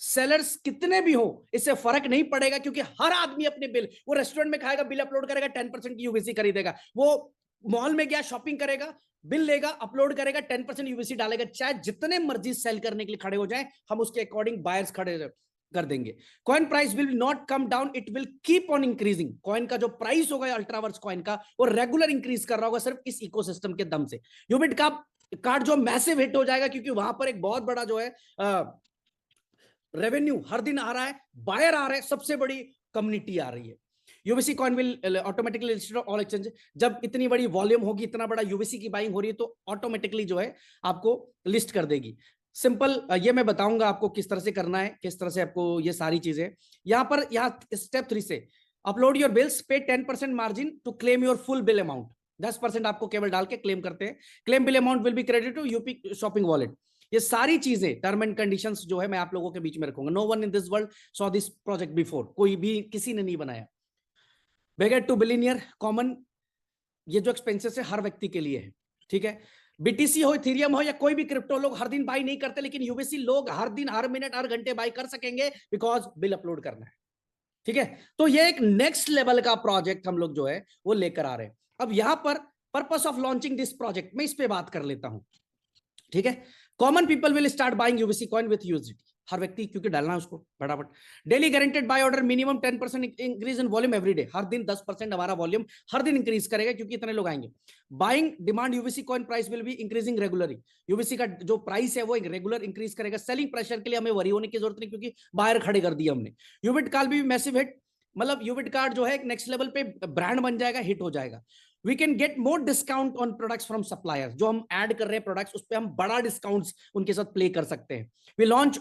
Sellers कितने भी हो इससे फर्क नहीं पड़ेगा, क्योंकि हर आदमी अपने बिल, वो रेस्टोरेंट में खाएगा बिल अपलोड करेगा 10% की यूवीसी खरीदेगा, वो मॉल में गया शॉपिंग करेगा बिल लेगा अपलोड करेगा 10% यूवीसी डालेगा। चाहे जितने मर्जी सेल करने के लिए खड़े हो जाए, हम उसके अकॉर्डिंग बायर्स खड़े कर देंगे। Coin price will not come down, it will keep on increasing. Coin का जो प्राइस होगा अल्ट्रावर्स कॉइन का, वो रेगुलर इंक्रीज कर रहा होगा सिर्फ इस इकोसिस्टम के दम से। यूबिट का कार्ड जो मैसिव हिट हो जाएगा, क्योंकि वहां पर एक बहुत बड़ा जो है रेवेन्यू हर दिन आ रहा है, बायर आ रहे हैं, सबसे बड़ी कम्युनिटी आ रही है। UVC coin will automatically listed all exchange. जब इतनी बड़ी वॉल्यूम होगी, इतना बड़ा यूवीसी की बाइंग हो रही है, तो ऑटोमेटिकली जो है आपको लिस्ट कर देगी। सिंपल, ये मैं बताऊंगा आपको किस तरह से करना है, किस तरह से आपको ये सारी चीजें। यहां पर स्टेप 3 से upload your bills, pay 10% margin to claim your full bill amount. 10% आपको केवल डाल के क्लेम करते हैं। Claim bill amount will be credit to UP shopping wallet. ये सारी चीजें टर्म एंड कंडीशंस जो है मैं आप लोगों के बीच में रखूंगा। No one in this world saw this project before, कोई भी किसी ने नहीं बनाया। बेगेट टू बिलियनियर कॉमन, ये जो एक्सपेंसेस है हर व्यक्ति के लिए है, ठीक है। बीटीसी हो, इथेरियम हो या कोई भी क्रिप्टो, लोग हर दिन बाई नहीं करते, लेकिन यूवीसी लोग हर दिन, हर मिनट, हर घंटे बाई कर सकेंगे, बिकॉज बिल अपलोड करना है, ठीक है। तो ये एक नेक्स्ट लेवल का प्रोजेक्ट हम लोग जो है वो लेकर आ रहे हैं। अब यहां पर purpose of launching this project, मैं इस पे बात कर लेता हूं, ठीक है। Common people will start buying UVC coin with USDT. हर व्यक्ति, क्योंकि डालना है उसको फटाफट। Daily guaranteed buy order, minimum 10% increase in volume every day. हर दिन 10% हमारा वॉल्यूम हर दिन इंक्रीज करेगा, क्योंकि इतने लोग आएंगे। Buying demand UVC coin price will be increasing regularly. UVC का जो प्राइस है वो रेगुलर इंक्रीज करेगा। सेलिंग प्रेशर के लिए हमें वरी होने की जरूरत नहीं, क्योंकि बाहर खड़े कर दिए हमने। यूबिट कार्ड भी मैसिव हिट, मतलब यूबिट कार्ड जो है एक नेक्स्ट लेवल पे ब्रांड बन जाएगा, हिट हो जाएगा। We can get more discount on products from suppliers. जो हम ऐड कर रहे हैं प्रोडक्ट्स, उस पर हम बड़ा डिस्काउंट्स उनके साथ प्ले कर सकते हैं। We launch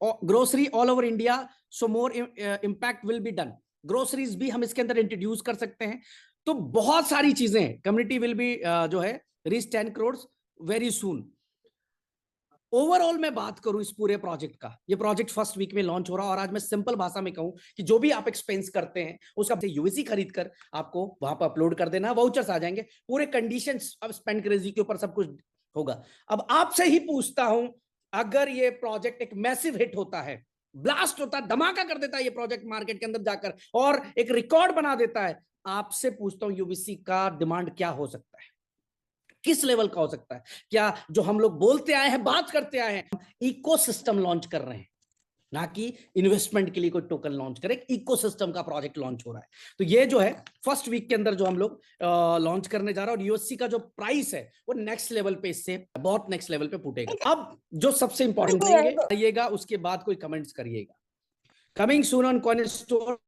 grocery all over India, so more impact will be done. Groceries भी हम इसके अंदर इंट्रोड्यूस कर सकते हैं। तो बहुत सारी चीजें, कम्युनिटी विल बी जो है reach 10 crore very soon. Overall मैं बात करूं इस पूरे प्रोजेक्ट का, ये प्रोजेक्ट फर्स्ट वीक में लॉन्च हो रहा है, और आज मैं सिंपल भाषा में कहूं कि जो भी आप एक्सपेंस करते हैं उसका यूवीसी खरीद कर आपको वहां पर अपलोड कर देना, वाउचर्स आ जाएंगे, पूरे कंडीशंस अब स्पेंड क्रेजी के ऊपर सब कुछ होगा। अब आपसे ही पूछता हूं, अगर ये प्रोजेक्ट एक मैसिव हिट होता है, ब्लास्ट होता है, धमाका कर देता है ये प्रोजेक्ट मार्केट के अंदर जाकर और एक रिकॉर्ड बना देता है, आपसे पूछता हूं यूवीसी का डिमांड क्या हो सकता है, किस लेवल का हो सकता है? क्या जो हम लोग बोलते आए हैं, बात करते आए हैं, इकोसिस्टम लॉन्च कर रहे हैं, ना कि इन्वेस्टमेंट के लिए कोई टोकन लॉन्च करे। इकोसिस्टम का प्रोजेक्ट लॉन्च हो रहा है। तो ये जो है फर्स्ट वीक के अंदर जो हम लोग लॉन्च करने जा रहा है, और यूएससी का जो प्राइस है वो नेक्स्ट लेवल पे, इससे बहुत नेक्स्ट लेवल पे फूटेगा। अब जो सबसे इंपॉर्टेंट आइएगा, उसके बाद कोई कमेंट्स करिएगा। Coming soon on coin store,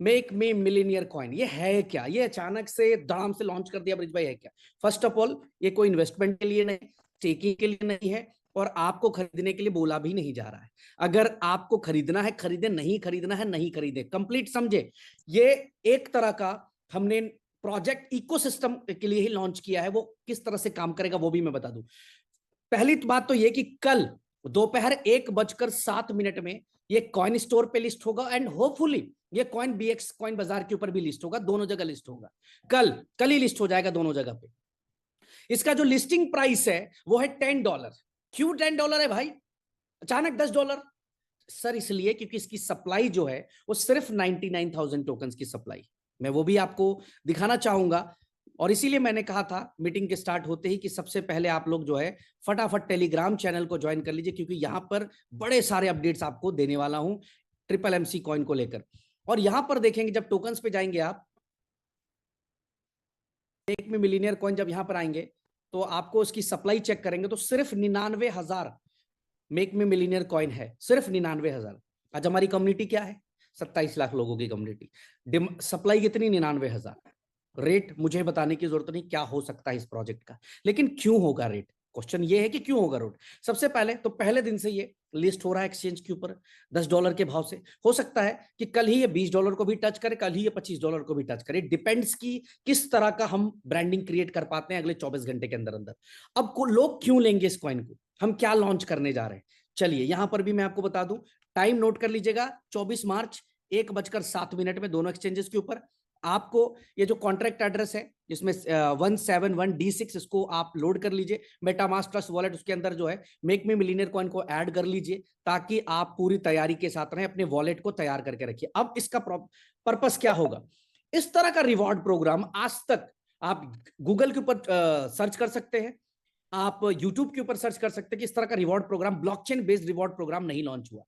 make me millionaire coin. ये है क्या? ये अचानक से दाम से लॉन्च कर दिया ब्रिज भाई, है क्या? फर्स्ट ऑफ ऑल, ये कोई इन्वेस्टमेंट के लिए नहीं, स्टेकिंग के लिए नहीं है, और आपको खरीदने के लिए बोला भी नहीं जा रहा है। अगर आपको खरीदना है खरीदे, नहीं खरीदना है नहीं खरीदे, कंप्लीट समझे। ये एक तरह का हमने प्रोजेक्ट इकोसिस्टम के लिए ही लॉन्च किया है। वो किस तरह से काम करेगा वो भी मैं बता दूं। पहली बात तो ये कि कल दोपहर 1:07 में ये कॉइन स्टोर पे लिस्ट होगा, एंड होपफुली ये कॉइन बीएक्स कॉइन बाजार के ऊपर भी लिस्ट होगा। दोनों जगह लिस्ट होगा। कल ही लिस्ट हो जाएगा दोनों जगह पे। इसका जो लिस्टिंग प्राइस है वो है $10। क्यों $10 है भाई, अचानक $10? सर इसलिए क्योंकि इसकी सप्लाई जो है वो सिर्फ 99,000 टोकन्स की सप्लाई। मैं वो भी आपको दिखाना चाहूंगा, और इसीलिए मैंने कहा था मीटिंग के स्टार्ट होते ही कि सबसे पहले आप लोग जो है फटाफट टेलीग्राम चैनल को ज्वाइन कर लीजिए, क्योंकि यहां पर बड़े सारे अपडेट्स आपको देने वाला हूं ट्रिपल एमसी कॉइन को लेकर। और यहां पर देखेंगे, जब टोकन्स पे जाएंगे आप, एक में मिलीनियर कॉइन जब यहां पर आएंगे तो आपको उसकी सप्लाई चेक करेंगे तो सिर्फ 99,000 मेक में मिलीनियर कॉइन है, सिर्फ 99,000। आज हमारी कम्युनिटी क्या है? 27 लाख लोगों की कम्युनिटी। सप्लाई कितनी? 99,000। रेट मुझे बताने की जरूरत नहीं क्या हो सकता है इस प्रोजेक्ट का, लेकिन क्यों होगा रेट? क्वेश्चन ये है कि क्यों होगा रेट। सबसे पहले तो पहले दिन से ये लिस्ट हो रहा है एक्सचेंज के ऊपर $10 के भाव से। हो सकता है कि कल ही ये $20 को भी टच करे, कल ही ये $25 को भी टच करे। डिपेंड्स की किस तरह का हम ब्रांडिंग क्रिएट कर पाते हैं अगले 24 घंटे के अंदर अंदर। अब को लोग क्यों लेंगे इस कॉइन को, हम क्या लॉन्च करने जा रहे हैं, चलिए यहां पर भी मैं आपको बता दूं। टाइम नोट कर लीजिएगा, 24 मार्च 1:07 में दोनों एक्सचेंजेस के ऊपर आपको ये जो कॉन्ट्रैक्ट एड्रेस है जिसमें 171D6, इसको आप लोड कर लीजिए। मेटामास्क ट्रस्ट वॉलेट, उसके अंदर जो है मेक मी मिलीनियर कॉइन को ऐड कर लीजिए, ताकि आप पूरी तैयारी के साथ रहें, अपने वॉलेट को तैयार करके रखिए। अब इसका पर्पस क्या होगा? इस तरह का रिवॉर्ड प्रोग्राम आज तक आप गूगल के ऊपर सर्च कर सकते हैं, आप यूट्यूब के ऊपर सर्च कर सकते हैं कि इस तरह का reward program, blockchain based reward program नहीं लॉन्च हुआ।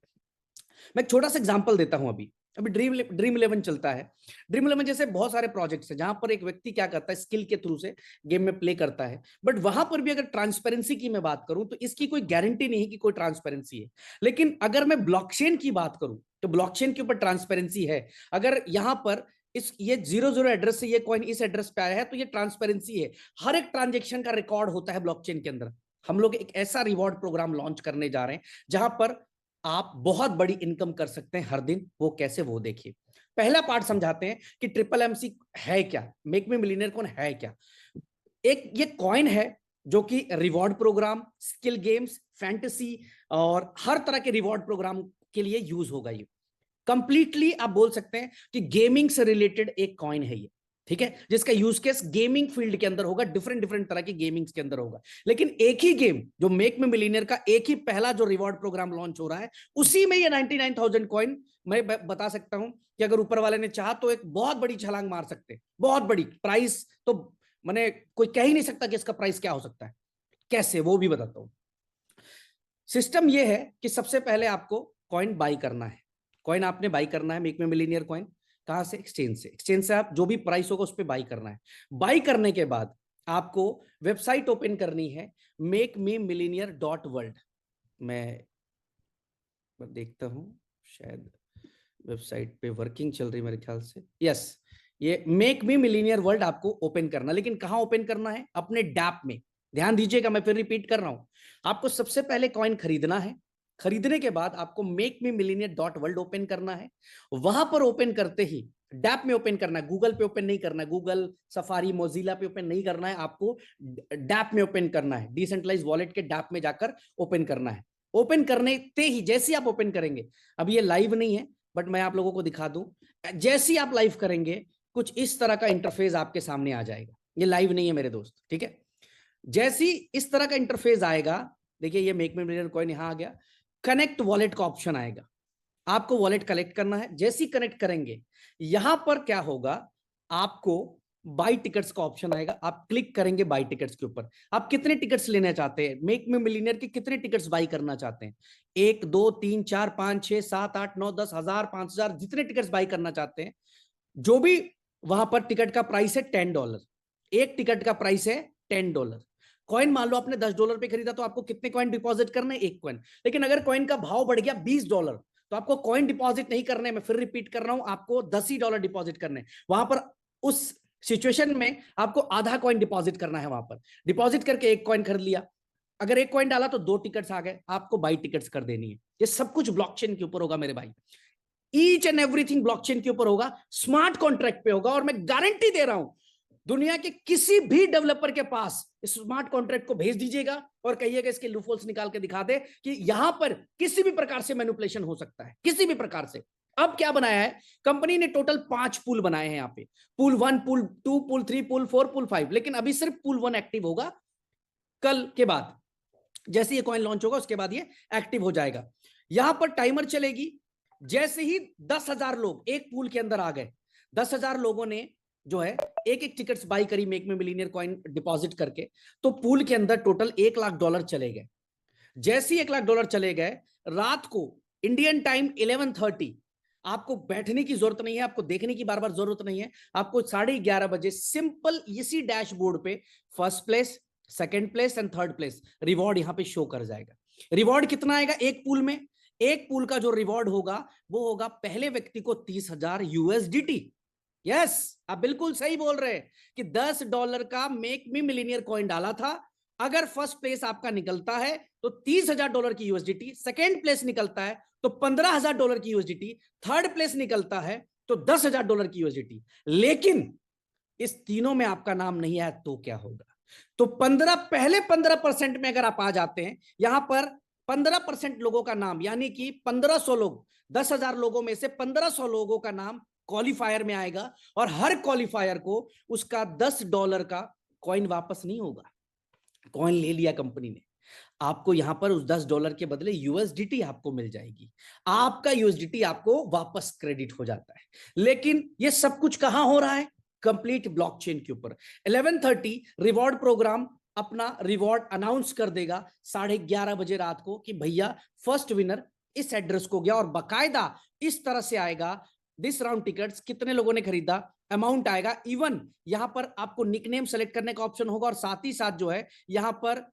मैं एक छोटा सा एग्जांपल देता हूं। अभी ड्रीम 11 चलता है। ड्रीम 11 जैसे बहुत सारे प्रोजेक्ट्स हैं जहां पर एक व्यक्ति क्या करता है, स्किल के थ्रू से गेम में प्ले करता है। बट वहां पर भी अगर ट्रांसपेरेंसी की मैं बात करूं तो इसकी कोई गारंटी नहीं कि कोई ट्रांसपेरेंसी है। लेकिन अगर मैं ब्लॉकचेन की बात करूं तो ब्लॉकचेन के ऊपर ट्रांसपेरेंसी है। अगर यहां पर ये 00 एड्रेस से ये कॉइन इस एड्रेस पे आया है तो ये ट्रांसपेरेंसी है। हर एक ट्रांजेक्शन का रिकॉर्ड होता है ब्लॉकचेन के अंदर। हम लोग एक ऐसा रिवॉर्ड प्रोग्राम लॉन्च करने जा रहे हैं जहां पर आप बहुत बड़ी इनकम कर सकते हैं हर दिन। वो कैसे, वो देखिए। पहला पार्ट समझाते हैं कि ट्रिपल एमसी है क्या, मेक मी मिलीनियर कॉइन है क्या। एक ये कॉइन है जो कि reward program, skill games, fantasy और हर तरह के रिवॉर्ड प्रोग्राम के लिए यूज होगा। ये कंप्लीटली आप बोल सकते हैं कि गेमिंग से रिलेटेड एक कॉइन है ये, ठीक है, जिसका यूज केस गेमिंग फील्ड के अंदर होगा, डिफरेंट डिफरेंट तरह की गेमिंग्स के अंदर होगा। लेकिन एक ही गेम जो मेक मी मिलीनियर का एक ही पहला जो रिवॉर्ड प्रोग्राम लॉन्च हो रहा है, उसी में ये 99,000 कॉइन, मैं बता सकता हूं कि अगर ऊपर वाले ने चाहा तो एक बहुत बड़ी छलांग मार सकते, बहुत बड़ी प्राइस। तो मैंने कोई कह ही नहीं सकता कि इसका प्राइस क्या हो सकता है, कैसे, वो भी बताता हूं। सिस्टम ये है कि सबसे पहले आपको कॉइन बाई करना है। कॉइन आपने बाई करना है मेक मी मिलीनियर कॉइन, कहां से? एक्सचेंज से। एक्सचेंज से आप जो भी प्राइस होगा उस पर बाई करना है। बाई करने के बाद आपको वेबसाइट ओपन करनी है, makememillionaire.world। मैं देखता हूं, शायद वेबसाइट पे वर्किंग चल रही मेरे ख्याल से। यस, ये मेक मी मिलीनियर वर्ल्ड आपको ओपन करना, लेकिन कहां ओपन करना है? अपने डैप में। ध्यान दीजिएगा, मैं फिर रिपीट कर रहा हूं। आपको सबसे पहले कॉइन खरीदना है। खरीदने के बाद आपको मेक मी मिलीनियर.वर्ल्ड ओपन करना है। वहां पर ओपन करते ही डैप में ओपन करना है, गूगल पे ओपन नहीं करना है, गूगल, सफारी, मोजिला पे ओपन नहीं करना है, आपको डैप में ओपन करना है। डिसेंट्रलाइज वॉलेट के डैप में जाकर ओपन करना है। ओपन करने ते ही जैसे ही आप ओपन करेंगे, अभी ये लाइव नहीं है बट मैं आप लोगों को दिखा दूं, जैसे ही आप लाइव करेंगे कुछ इस तरह का इंटरफेस आपके सामने आ जाएगा। ये लाइव नहीं है मेरे दोस्त, ठीक है। जैसी इस तरह का इंटरफेस आएगा, देखिए ये मेक मी मिलीनियर कॉइन यहां आ गया। कनेक्ट वॉलेट का ऑप्शन आएगा, आपको वॉलेट कनेक्ट करना है। जैसे ही कनेक्ट करेंगे, यहां पर क्या होगा, आपको बाई टिकट्स का ऑप्शन आएगा, आप क्लिक करेंगे बाई टिकट्स के ऊपर। आप कितने टिकट्स लेना चाहते हैं, मेक मी मिलियनेयर के कितने टिकट्स बाई करना चाहते हैं, 1 2 3 4 5 6 7 8 9 10 1000 5000 जितने टिकट्स बाई करना चाहते हैं, जो भी वहां पर टिकट का प्राइस है $10, एक टिकट का प्राइस है $10। कॉइन मान लो आपने $10 पे खरीदा तो आपको कितने कॉइन डिपॉजिट करने, एक कॉइन। लेकिन अगर कॉइन का भाव बढ़ गया $20 तो आपको कॉइन डिपॉजिट नहीं करने, मैं फिर रिपीट कर रहा हूं, आपको $10 डिपॉजिट करने। वहां पर उस सिचुएशन में आपको आधा कॉइन डिपॉजिट करना है। वहां पर डिपॉजिट करके एक कॉइन खरीद लिया, अगर एक कॉइन डाला तो 2 टिकट्स आ गए, आपको बाई टिकट्स कर देनी है। ये सब कुछ ब्लॉकचेन के ऊपर होगा मेरे भाई, ईच एंड एवरीथिंग ब्लॉकचेन के ऊपर होगा, स्मार्ट कॉन्ट्रैक्ट पे होगा। और मैं गारंटी दे रहा हूं, दुनिया के किसी भी डेवलपर के पास इस स्मार्ट कॉन्ट्रैक्ट को भेज दीजिएगा और कहिएगा इसके लूपहोल्स निकाल के दिखा दे कि यहां पर किसी भी प्रकार से मैनिपुलेशन हो सकता है, किसी भी प्रकार से। अब क्या बनाया है कंपनी ने, टोटल 5 पूल बनाए हैं यहाँ पे, pool 1, pool 2, pool 3, pool 4, pool 5। लेकिन अभी सिर्फ पूल 1 एक्टिव होगा, कल के बाद जैसे ये कॉइन लॉन्च होगा उसके बाद ये एक्टिव हो जाएगा। यहां पर टाइमर चलेगी, जैसे ही 10,000 लोग एक पूल के अंदर आ गए, 10,000 लोगों ने जो है एक एक टिकट्स बाई करी make me millionaire coin deposit करके, तो पूल के अंदर टोटल $1 लाख चले गए। जैसे ही $1 लाख चले गए, रात को इंडियन टाइम 11:30, आपको बैठने की जरूरत नहीं है, आपको देखने की बार बार जरूरत नहीं है, आपको 11:30 बजे सिंपल इसी डैशबोर्ड पे first place, second place and third place reward यहां पे शो कर जाएगा। रिवॉर्ड कितना आएगा एक पूल में, एक पूल का जो रिवॉर्ड होगा वो होगा पहले व्यक्ति को $30,000। यस, आप बिल्कुल सही बोल रहे हैं कि $10 का मेक मी मिलियनियर कॉइन डाला था, अगर फर्स्ट प्लेस आपका निकलता है तो $30,000 की यूएसडीटी, सेकेंड प्लेस निकलता है तो $15,000 की यूएसडीटी, थर्ड प्लेस निकलता है तो $10,000 की यूएसडीटी। लेकिन इस तीनों में आपका नाम नहीं आया तो क्या होगा, तो पहले 15% में अगर आप आ जाते हैं, यहां पर 15% लोगों का नाम, यानी कि 1500 लोग, 10,000 लोगों में से 1500 लोगों का नाम क्वालिफायर में आएगा, और हर क्वालिफायर को उसका $10 का कॉइन वापस नहीं होगा। कॉइन ले लिया कंपनी ने, आपको यहां पर उस $10 के बदले यूएसडीटी आपको मिल जाएगी, आपका यूएसडीटी आपको वापस क्रेडिट हो जाता है। लेकिन ये सब कुछ कहां हो रहा है, कंप्लीट ब्लॉकचेन के ऊपर। 11:30 रिवॉर्ड प्रोग्राम अपना रिवॉर्ड अनाउंस कर देगा 11:30 बजे रात को कि भैया फर्स्ट विनर इस एड्रेस को गया, और बकायदा इस तरह से आएगा, दिस राउंड टिकट्स कितने लोगों ने खरीदा, अमाउंट आएगा। इवन यहां पर आपको निकनेम सेलेक्ट करने का ऑप्शन होगा, और साथ ही साथ जो है यहां पर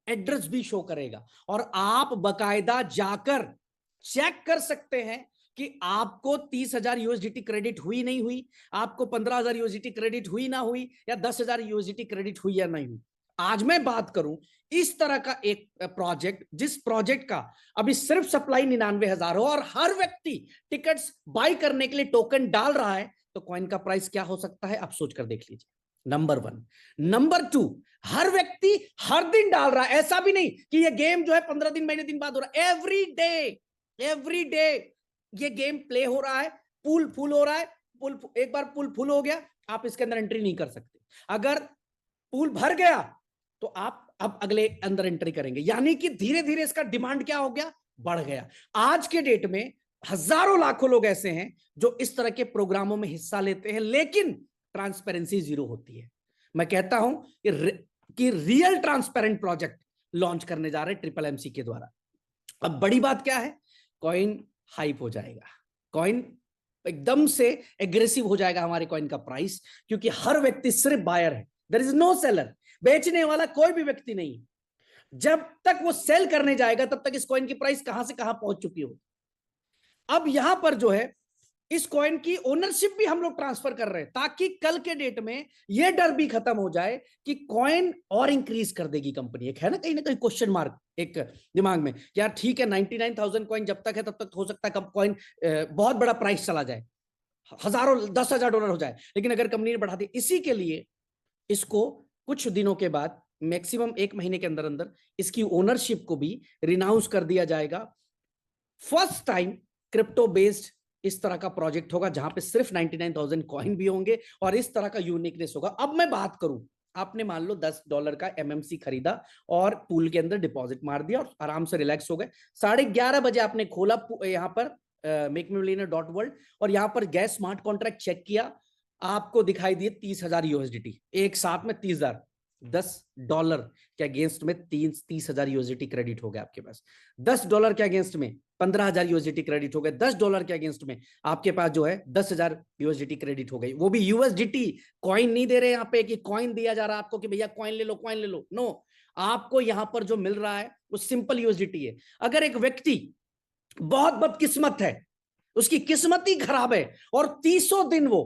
एड्रेस भी शो करेगा, और आप बकायदा जाकर चेक कर सकते हैं कि आपको 30,000 यूएसडीटी क्रेडिट हुई नहीं हुई, आपको 15,000 यूएसडीटी क्रेडिट हुई ना हुई, या 10,000 यूएसडीटी क्रेडिट हुई या नहीं हुई। आज मैं बात करूं इस तरह का एक प्रोजेक्ट, जिस प्रोजेक्ट का अभी सिर्फ सप्लाई 99,000 हो, और हर व्यक्ति टिकट्स बाई करने के लिए टोकन डाल रहा है, तो कॉइन का प्राइस क्या हो सकता है आप सोच कर देख लीजिए। नंबर 1। नंबर 2, हर व्यक्ति हर दिन डाल रहा है, ऐसा भी नहीं कि ये गेम जो है 15 दिन महीने दिन बाद हो रहा है, एवरी डे ये गेम प्ले हो रहा है, पूल फुल हो रहा है। पूल एक बार पूल फुल हो गया, आप इसके अंदर एंट्री नहीं कर सकते। अगर पूल भर गया तो आप अब अगले अंदर एंट्री करेंगे, यानी कि धीरे धीरे इसका डिमांड क्या हो गया, बढ़ गया। आज के डेट में हजारों लाखों लोग ऐसे हैं जो इस तरह के प्रोग्रामों में हिस्सा लेते हैं, लेकिन ट्रांसपेरेंसी 0 होती है। मैं कहता हूं कि रियल ट्रांसपेरेंट प्रोजेक्ट लॉन्च करने जा रहे हैं ट्रिपल एमसी के द्वारा। अब बड़ी बात क्या है, कॉइन हाइप हो जाएगा, कॉइन एकदम से एग्रेसिव हो जाएगा हमारे कॉइन का प्राइस, क्योंकि हर व्यक्ति सिर्फ बायर है, देयर इज नो सेलर, बेचने वाला कोई भी व्यक्ति नहीं। जब तक वो सेल करने जाएगा तब तक इस कॉइन की प्राइस कहां से कहां पहुंच चुकी होगी। अब यहां पर जो है इस कॉइन की ओनरशिप भी हम लोग ट्रांसफर कर रहे हैं, ताकि कल के डेट में यह डर भी खत्म हो जाए कि कॉइन और इंक्रीज कर देगी कंपनी। एक है ना कहीं क्वेश्चन मार्क एक दिमाग में, यार ठीक है 99,000 कॉइन जब तक है तब तक हो सकता है कॉइन बहुत बड़ा प्राइस चला जाए, हजारों $10,000 हो जाए, लेकिन अगर कंपनी ने बढ़ा दी, इसी के लिए इसको कुछ दिनों के बाद, मैक्सिमम 1 महीने के अंदर अंदर इसकी ओनरशिप को भी रिनाउंस कर दिया जाएगा। फर्स्ट टाइम क्रिप्टो बेस्ड इस तरह का प्रोजेक्ट होगा जहां पे सिर्फ 99,000 कॉइन भी होंगे और इस तरह का यूनिकनेस होगा। अब मैं बात करूं, आपने मान लो $10 का एमएमसी खरीदा और पूल के अंदर डिपॉजिट मार दिया और आराम से रिलैक्स हो गए। 11:30 बजे आपने खोला यहाँ पर मेकमीमिलियनियर.वर्ल्ड और यहाँ पर गैस स्मार्ट कॉन्ट्रैक्ट चेक किया, आपको दिखाई दिए 30,000 यूएसडीटी एक साथ में, 30,000, $10 के अगेंस्ट में 30,000 यूएसडीटी क्रेडिट हो गया आपके पास। $10 के अगेंस्ट में 15,000 यूएसडीटी क्रेडिट हो गए। $10 के अगेंस्ट में आपके पास जो है 10,000 यूएसडीटी क्रेडिट हो गई। वो भी यूएसडीटी, कॉइन नहीं दे रहे यहाँ पे कि कॉइन दिया जा रहा है आपको कि भैया कॉइन ले लो, कॉइन ले लो। नो, आपको यहां पर जो मिल रहा है वो सिंपल यूएसडीटी है। अगर एक व्यक्ति बहुत बदकिस्मत है, उसकी किस्मत ही खराब है और 30 दिन वो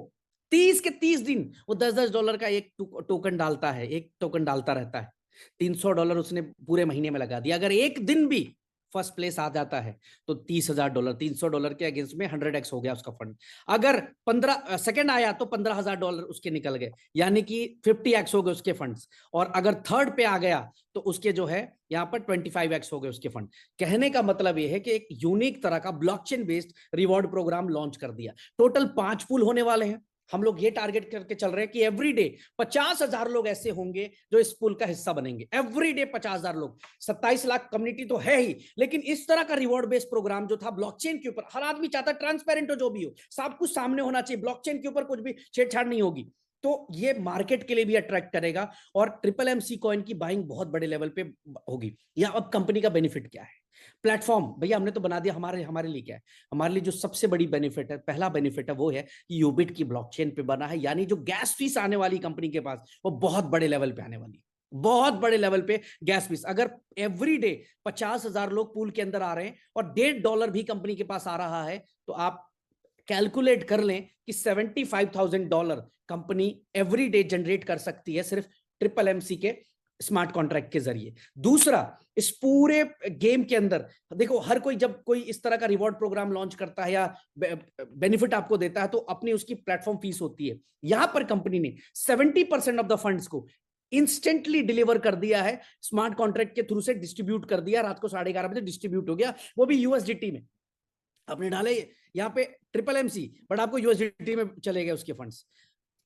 30 के 30 दिन वो $10 का एक टोकन डालता है, एक टोकन डालता रहता है, $300 उसने पूरे महीने में लगा दिया। अगर एक दिन भी फर्स्ट प्लेस आ जाता है तो $30,000, $300 के अगेंस्ट में 100x हो गया उसका फंड। अगर 15 सेकंड आया तो $15,000 उसके निकल गए, यानी कि 50x हो गए उसके फंड्स। और अगर थर्ड पे आ गया तो उसके जो है यहाँ पर 25x हो गए उसके फंड। कहने का मतलब यह है कि एक यूनिक तरह का blockchain based reward program launch कर दिया। टोटल 5 पूल होने वाले हैं। हम लोग ये टारगेट करके चल रहे हैं कि एवरीडे 50,000 लोग ऐसे होंगे जो इस पूल का हिस्सा बनेंगे। एवरीडे 50,000 लोग। 27 लाख कम्युनिटी तो है ही, लेकिन इस तरह का रिवॉर्ड बेस्ड प्रोग्राम जो था ब्लॉकचेन के ऊपर, हर आदमी चाहता है ट्रांसपेरेंट हो, जो भी हो सब कुछ सामने होना चाहिए, ब्लॉकचेन के ऊपर कुछ भी छेड़छाड़ नहीं होगी। तो ये मार्केट के लिए भी अट्रैक्ट करेगा और SSSC कॉइन की बाइंग बहुत बड़े लेवल पे होगी। या अब कंपनी का बेनिफिट क्या है? प्लेटफॉर्म भैया हमने तो बना दिया, हमारे लिए क्या है? हमारे लिए जो सबसे बड़ी बेनिफिट है, पहला बेनिफिट है वो है कि यूबिट की ब्लॉकचेन पे बना है, यानी जो गैस फीस आने वाली कंपनी के पास वो बहुत बड़े लेवल पे आने वाली है, बहुत बड़े लेवल पे गैस फीस। अगर एवरीडे 50,000 लोग पूल के अंदर आ रहे हैं और $1.5 भी कंपनी के पास आ रहा है तो आप कैलकुलेट कर लें कि $75,000 कंपनी एवरीडे जनरेट कर सकती है सिर्फ SSSC के स्मार्ट कॉन्ट्रैक्ट के जरिए। दूसरा, इस पूरे गेम के अंदर देखो, हर कोई जब कोई इस तरह का रिवॉर्ड प्रोग्राम लॉन्च करता है या बेनिफिट आपको देता है तो अपनी उसकी प्लेटफॉर्म फीस होती है। यहां पर कंपनी ने 70% ऑफ द फंड्स को इंस्टेंटली डिलीवर कर दिया है, स्मार्ट कॉन्ट्रैक्ट के थ्रू से डिस्ट्रीब्यूट कर दिया। रात को 11:30 बजे डिस्ट्रीब्यूट हो गया, वो भी यूएसडीटी में। आपने डाले यहाँ पे SSSC, बट आपको यूएसडीटी में चले गए उसके फंड्स।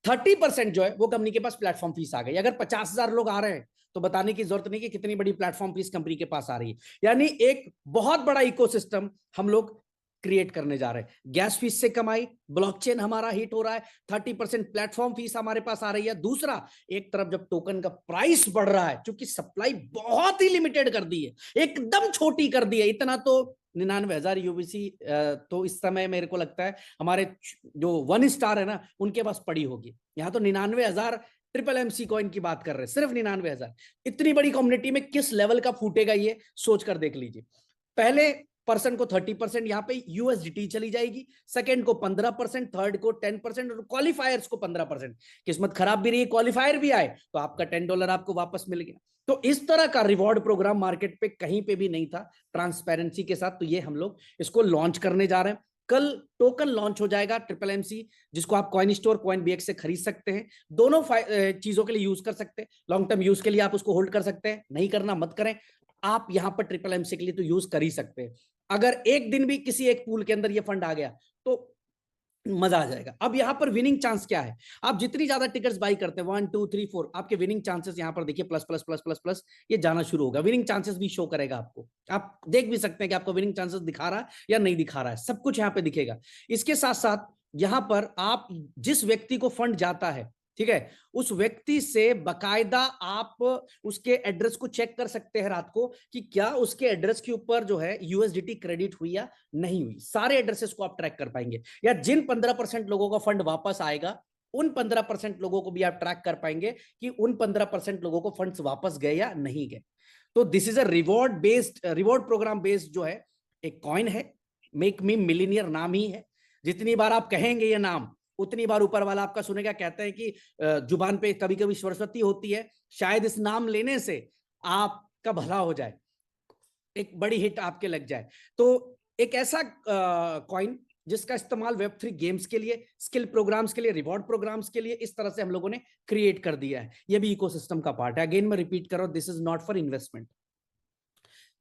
30% जो है वो कंपनी के पास प्लेटफॉर्म फीस आ गई। अगर 50,000 लोग आ रहे हैं तो बताने की जरूरत नहीं कि कितनी बड़ी प्लेटफॉर्म फीस कंपनी के पास आ रही है। यानी एक बहुत बड़ा इकोसिस्टम हम लोग क्रिएट करने जा रहे हैं। गैस फीस से कमाई, ब्लॉकचेन हमारा हिट हो रहा है, 30% प्लेटफॉर्म फीस हमारे पास आ रही है। दूसरा, एक तरफ जब टोकन का प्राइस बढ़ रहा है, क्योंकि सप्लाई बहुत ही लिमिटेड कर दी है, एकदम छोटी कर दी है, इतना तो 99,000 यूबीसी तो इस समय मेरे को लगता है हमारे जो 1 स्टार है ना उनके पास पड़ी होगी। यहाँ तो 99,000 SSSC कॉइन की बात कर रहे हैं, सिर्फ 99,000। इतनी बड़ी कम्युनिटी में किस लेवल का फूटेगा ये सोच कर देख लीजिए। पहले पर्सन को 30% यहाँ पे यूएसडीटी चली जाएगी, सेकंड को 15%, थर्ड को 10% और क्वालिफायर्स को 15%। किस्मत खराब भी रही, क्वालिफायर भी आए तो आपका $10 आपको वापस मिल गया। तो इस तरह का रिवॉर्ड प्रोग्राम मार्केट पे कहीं पे भी नहीं था ट्रांसपेरेंसी के साथ। तो ये हम लोग इसको लॉन्च करने जा रहे हैं। कल टोकन लॉन्च हो जाएगा SSSC, जिसको आप कॉइन स्टोर, कॉइन बीएक्स से खरीद सकते हैं। दोनों चीजों के लिए यूज कर सकते हैं। लॉन्ग टर्म यूज के लिए आप उसको होल्ड कर सकते हैं, नहीं करना मत करें। आप यहां पर SSSC के लिए तो यूज कर ही सकते हैं। अगर एक दिन भी किसी एक पूल के अंदर ये फंड आ गया तो मजा आ जाएगा। अब यहां पर विनिंग चांस क्या है? आप जितनी ज्यादा टिकट्स बाई करते हैं 1 2 3 4, आपके विनिंग चांसेस यहां पर देखिए plus plus plus plus plus ये जाना शुरू होगा। विनिंग चांसेस भी शो करेगा आपको, आप देख भी सकते हैं कि आपको विनिंग चांसेस दिखा रहा है या नहीं दिखा रहा है, सब कुछ यहां पे दिखेगा। इसके साथ साथ यहां पर आप जिस व्यक्ति को फंड जाता है, ठीक है, उस व्यक्ति से बकायदा आप उसके एड्रेस को चेक कर सकते हैं रात को कि क्या उसके एड्रेस के ऊपर जो है यूएसडीटी क्रेडिट हुई या नहीं हुई। सारे एड्रेसेस को आप ट्रैक कर पाएंगे। या जिन 15% लोगों का फंड वापस आएगा उन 15% लोगों को भी आप ट्रैक कर पाएंगे कि उन 15% लोगों को फंड्स वापस गए या नहीं गए। तो this is a reward program based जो है एक कॉइन है। मेक मी मिलीनियर नाम ही है। जितनी बार आप कहेंगे ये नाम उतनी बार ऊपर वाला आपका सुनेगा। कहते हैं कि जुबान पे कभी कभी सरस्वती होती है, शायद इस नाम लेने से आपका भला हो जाए, एक बड़ी हिट आपके लग जाए। तो एक ऐसा कॉइन जिसका इस्तेमाल Web3 गेम्स के लिए, स्किल प्रोग्राम्स के लिए, रिवॉर्ड प्रोग्राम्स के लिए इस तरह से हम लोगों ने क्रिएट कर दिया है। ये भी इकोसिस्टम का पार्ट है। अगेन मैं रिपीट कर रहा हूं, this is not for investment.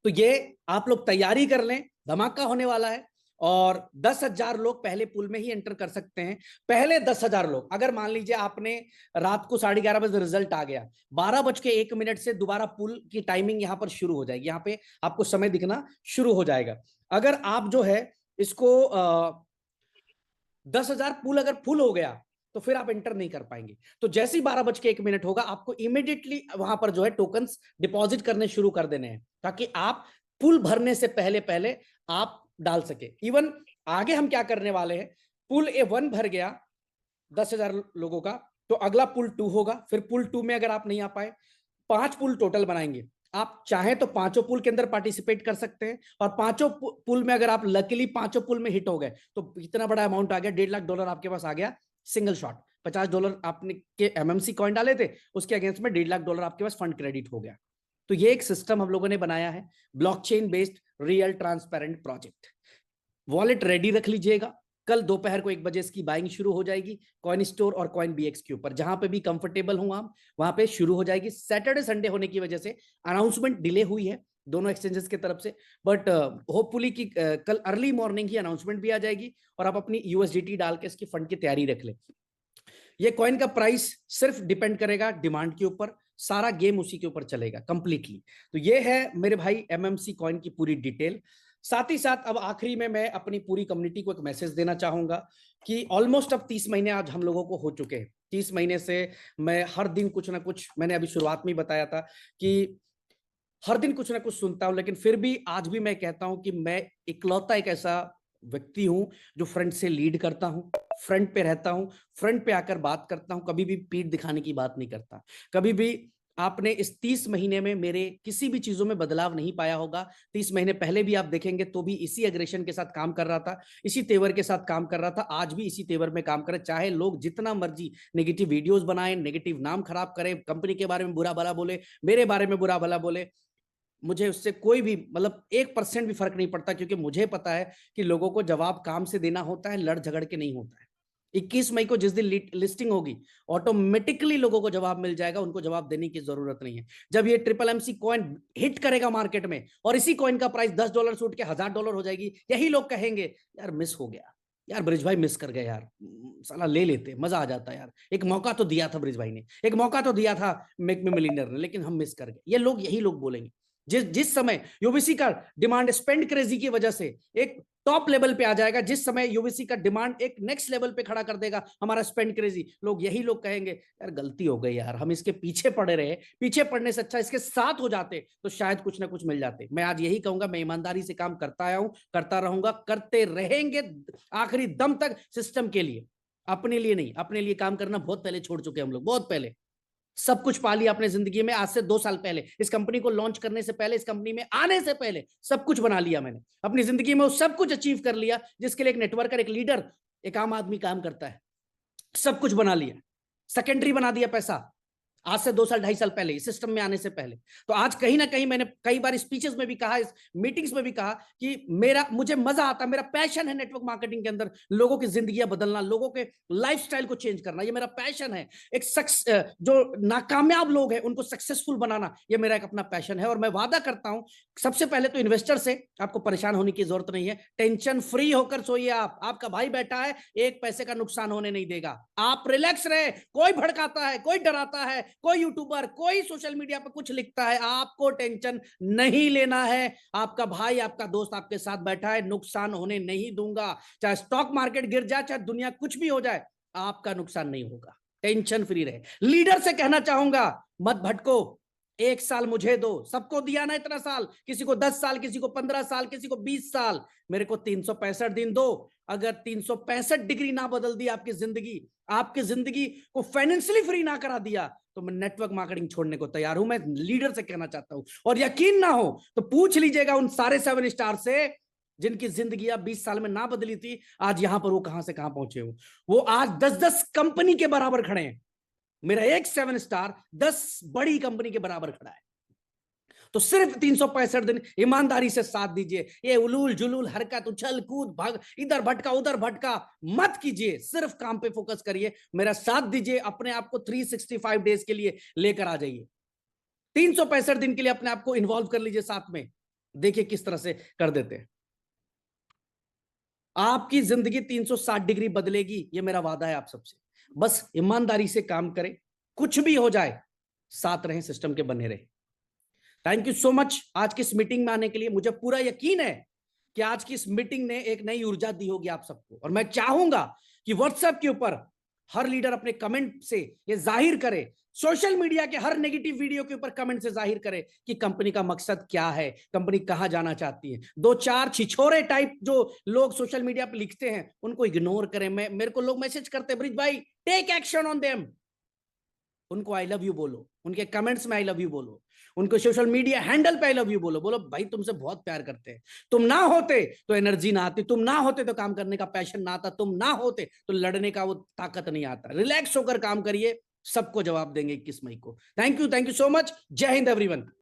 तो ये आप लोग तैयारी कर लें, धमाका होने वाला है। और 10,000 लोग पहले पूल में ही एंटर कर सकते हैं। पहले 10,000 लोग, अगर मान लीजिए आपने रात को 11:30 बजे रिजल्ट आ गया, 12:01 से दोबारा पूल की टाइमिंग यहां पर शुरू हो जाएगी। यहां पे आपको समय दिखना शुरू हो जाएगा। अगर आप जो है इसको 10,000 पूल अगर फुल हो गया तो फिर आप एंटर नहीं कर पाएंगे। तो जैसे ही 12:01 होगा आपको इमीडिएटली वहां पर जो है टोकन्स डिपॉजिट करने शुरू कर देने हैं, ताकि आप पुल भरने से पहले पहले आप डाल सके। इवन आगे हम क्या करने वाले हैं, पुल A1 भर गया 10,000 लोगों का, तो अगला पुल 2 होगा। फिर पुल 2 में अगर आप नहीं आ पाए, 5 पुल टोटल बनाएंगे। आप चाहें तो पांचों पुल के अंदर पार्टिसिपेट कर सकते हैं, और पांचों पुल में अगर आप लकीली पांचों पुल में हिट हो गए तो इतना बड़ा अमाउंट आ गया, $1.5 लाख आपके पास आ गया सिंगल शॉट। $50 आपने के MMC कॉइन डाले थे, उसके अगेंस्ट में $1.5 लाख आपके पास फंड क्रेडिट हो गया। तो ये एक सिस्टम हम लोगों ने बनाया है, blockchain based real transparent project. Wallet ready रख लीजिएगा, कल दोपहर को 1 बजे इसकी बाइंग शुरू हो जाएगी कॉइन स्टोर और कॉइन BX के ऊपर, जहां पे भी कंफर्टेबल हूं आप वहां पे शुरू हो जाएगी। सैटरडे संडे होने की वजह से अनाउंसमेंट डिले हुई है दोनों एक्सचेंजेस की तरफ से, बट होपफुली कि कल अर्ली मॉर्निंग ही अनाउंसमेंट भी आ जाएगी और आप अपनी USDT डाल के इसकी फंड की तैयारी रख ले। ये कॉइन का प्राइस सिर्फ डिपेंड करेगा डिमांड के ऊपर, सारा गेम उसी के ऊपर चलेगा कंप्लीटली। तो ये है मेरे भाई MMC कॉइन की पूरी डिटेल। साथ ही साथ अब आखिरी में मैं अपनी पूरी कम्युनिटी को एक मैसेज देना चाहूंगा कि ऑलमोस्ट अब 30 महीने आज हम लोगों को हो चुके हैं। 30 महीने से मैं हर दिन कुछ ना कुछ, मैंने अभी शुरुआत में ही बताया था कि हर दिन कुछ ना कुछ सुनता हूं, लेकिन फिर भी आज भी मैं कहता हूं कि मैं इकलौता एक ऐसा व्यक्ति हूं जो फ्रंट से लीड करता हूं, फ्रंट पे रहता हूं, फ्रंट पे आकर बात करता हूं, कभी भी पीठ दिखाने की बात नहीं करता। कभी भी आपने इस 30 महीने में मेरे किसी भी चीजों में बदलाव नहीं पाया होगा। 30 महीने पहले भी आप देखेंगे तो भी इसी एग्रेशन के साथ काम कर रहा था, इसी तेवर के साथ काम कर रहा था, आज भी इसी तेवर में काम करे। चाहे लोग जितना मर्जी नेगेटिव वीडियोस बनाएं, नेगेटिव नाम खराब करें, कंपनी के बारे में बुरा भला बोले, मेरे बारे में बुरा भला बोले, मुझे उससे कोई भी मतलब 1% भी फर्क नहीं पड़ता, क्योंकि मुझे पता है कि लोगों को जवाब काम से देना होता है, लड़ झगड़ के नहीं होता है। 21 मई को जिस दिन लिस्टिंग होगी ऑटोमेटिकली लोगों को जवाब मिल जाएगा, उनको जवाब देने की जरूरत नहीं है। जब ये MMC कॉइन हिट करेगा मार्केट में और इसी कॉइन का प्राइस $10 से उठ के $1,000 हो जाएगी, यही लोग कहेंगे यार मिस हो गया, यार ब्रिज भाई मिस कर गए यार, साला ले लेते मजा आ जाता यार, एक मौका तो दिया था ब्रिज भाई ने, एक मौका तो दिया था मेक मी मिलियनेयर ने, लेकिन हम मिस कर गए। ये लोग यही लोग बोलेंगे जिस समय यूबीसी का डिमांड स्पेंड क्रेजी की वजह से एक टॉप लेवल पे आ जाएगा, जिस समय यूबीसी का डिमांड एक नेक्स्ट लेवल पे खड़ा कर देगा हमारा स्पेंड क्रेजी, लोग यही लोग कहेंगे यार गलती हो गई यार, हम इसके पीछे पड़े रहे, पीछे पड़ने से अच्छा इसके साथ हो जाते तो शायद कुछ ना कुछ मिल जाते। मैं आज यही कहूंगा, मैं ईमानदारी से काम करता आया हूं, करता रहूंगा, करते रहेंगे आखिरी दम तक, सिस्टम के लिए, अपने लिए नहीं। अपने लिए काम करना बहुत पहले छोड़ चुके हम लोग, बहुत पहले सब कुछ पा लिया अपने जिंदगी में। आज से 2 साल पहले, इस कंपनी को लॉन्च करने से पहले, इस कंपनी में आने से पहले सब कुछ बना लिया मैंने अपनी जिंदगी में, वो सब कुछ अचीव कर लिया जिसके लिए एक नेटवर्कर, एक लीडर, एक आम आदमी काम करता है। सब कुछ बना लिया, सेकेंडरी बना दिया पैसा, आज से 2 साल 2.5 साल पहले, सिस्टम में आने से पहले। तो आज कहीं ना कहीं मैंने कई बार स्पीचेस में भी कहा, इस मीटिंग्स में भी कहा कि मुझे मजा आता, मेरा पैशन है नेटवर्क मार्केटिंग के अंदर लोगों की जिंदगियां बदलना, लोगों के लाइफस्टाइल को चेंज करना, ये मेरा पैशन है। एक जो नाकामयाब लोग हैं उनको सक्सेसफुल बनाना, ये मेरा एक अपना पैशन है। और मैं वादा करता हूं, सबसे पहले तो इन्वेस्टर से आपको परेशान होने की जरूरत नहीं है, टेंशन फ्री होकर सोइए। आपका भाई बैठा है, 1 पैसे का नुकसान होने नहीं देगा, आप रिलैक्स रहे। कोई भड़काता है, कोई डराता है, कोई यूट्यूबर, कोई सोशल मीडिया पर कुछ लिखता है, आपको टेंशन नहीं लेना है। आपका भाई, आपका दोस्त आपके साथ बैठा है, नुकसान होने नहीं दूंगा। चाहे स्टॉक मार्केट गिर जाए, चाहे दुनिया कुछ भी हो जाए, आपका नुकसान नहीं होगा, टेंशन फ्री रहे। लीडर से कहना चाहूंगा, मत भटको, 1 साल मुझे दो, सबको दिया ना इतना साल, किसी को 10 साल, किसी को 15 साल, किसी को 20 साल, मेरे को 365 दिन दो। अगर 365 डिग्री ना बदल दी आपकी जिंदगी को फाइनेंशियली फ्री ना करा दिया, तो मैं नेटवर्क मार्केटिंग छोड़ने को तैयार हूं। मैं लीडर से कहना चाहता हूं, और यकीन ना हो तो पूछ लीजिएगा उन सारे 7 स्टार से जिनकी जिंदगी 20 साल में ना बदली थी, आज यहां पर वो कहां से कहां पहुंचे हो। वो आज 10-10 कंपनी के बराबर खड़े हैं। मेरा एक 7 स्टार 10 बड़ी कंपनी के बराबर खड़ा है। तो सिर्फ 365 दिन ईमानदारी से साथ दीजिए। ये उलूल जुलूल हरकत, उछल कूद, भाग, इधर भटका उधर भटका मत कीजिए, सिर्फ काम पे फोकस करिए, मेरा साथ दीजिए, अपने आप को 365 डेज के लिए लेकर आ जाइए। 365 दिन के लिए अपने आप को इन्वॉल्व कर लीजिए साथ में, देखिए किस तरह से कर देते हैं। आपकी जिंदगी 360 डिग्री बदलेगी, ये मेरा वादा है आप सबसे। बस ईमानदारी से काम करें, कुछ भी हो जाए साथ रहें, सिस्टम के बने रहे। थैंक यू सो मच आज की इस मीटिंग में आने के लिए। मुझे पूरा यकीन है कि आज की इस मीटिंग ने एक नई ऊर्जा दी होगी आप सबको, और मैं चाहूंगा कि व्हाट्सएप के ऊपर हर लीडर अपने कमेंट से ये जाहिर करे, सोशल मीडिया के हर नेगेटिव वीडियो के ऊपर कमेंट से जाहिर करे कि कंपनी का मकसद क्या है, कंपनी कहां जाना चाहती है। दो चार छिछोरे टाइप जो लोग सोशल मीडिया पे लिखते हैं उनको इग्नोर करें। मेरे को लोग मैसेज करते हैं, ब्रिज भाई टेक एक्शन ऑन देम, उनको आई लव यू बोलो, उनके कमेंट्स में आई लव यू बोलो, उनको सोशल मीडिया हैंडल पे आई लव यू बोलो, बोलो भाई तुमसे बहुत प्यार करते हैं, तुम ना होते तो एनर्जी ना आती, तुम ना होते तो काम करने का पैशन ना आता, तुम ना होते तो लड़ने का वो ताकत नहीं आता। रिलैक्स होकर काम करिए, सबको जवाब देंगे 21 मई को। Thank you so much. जय हिंद एवरीवन।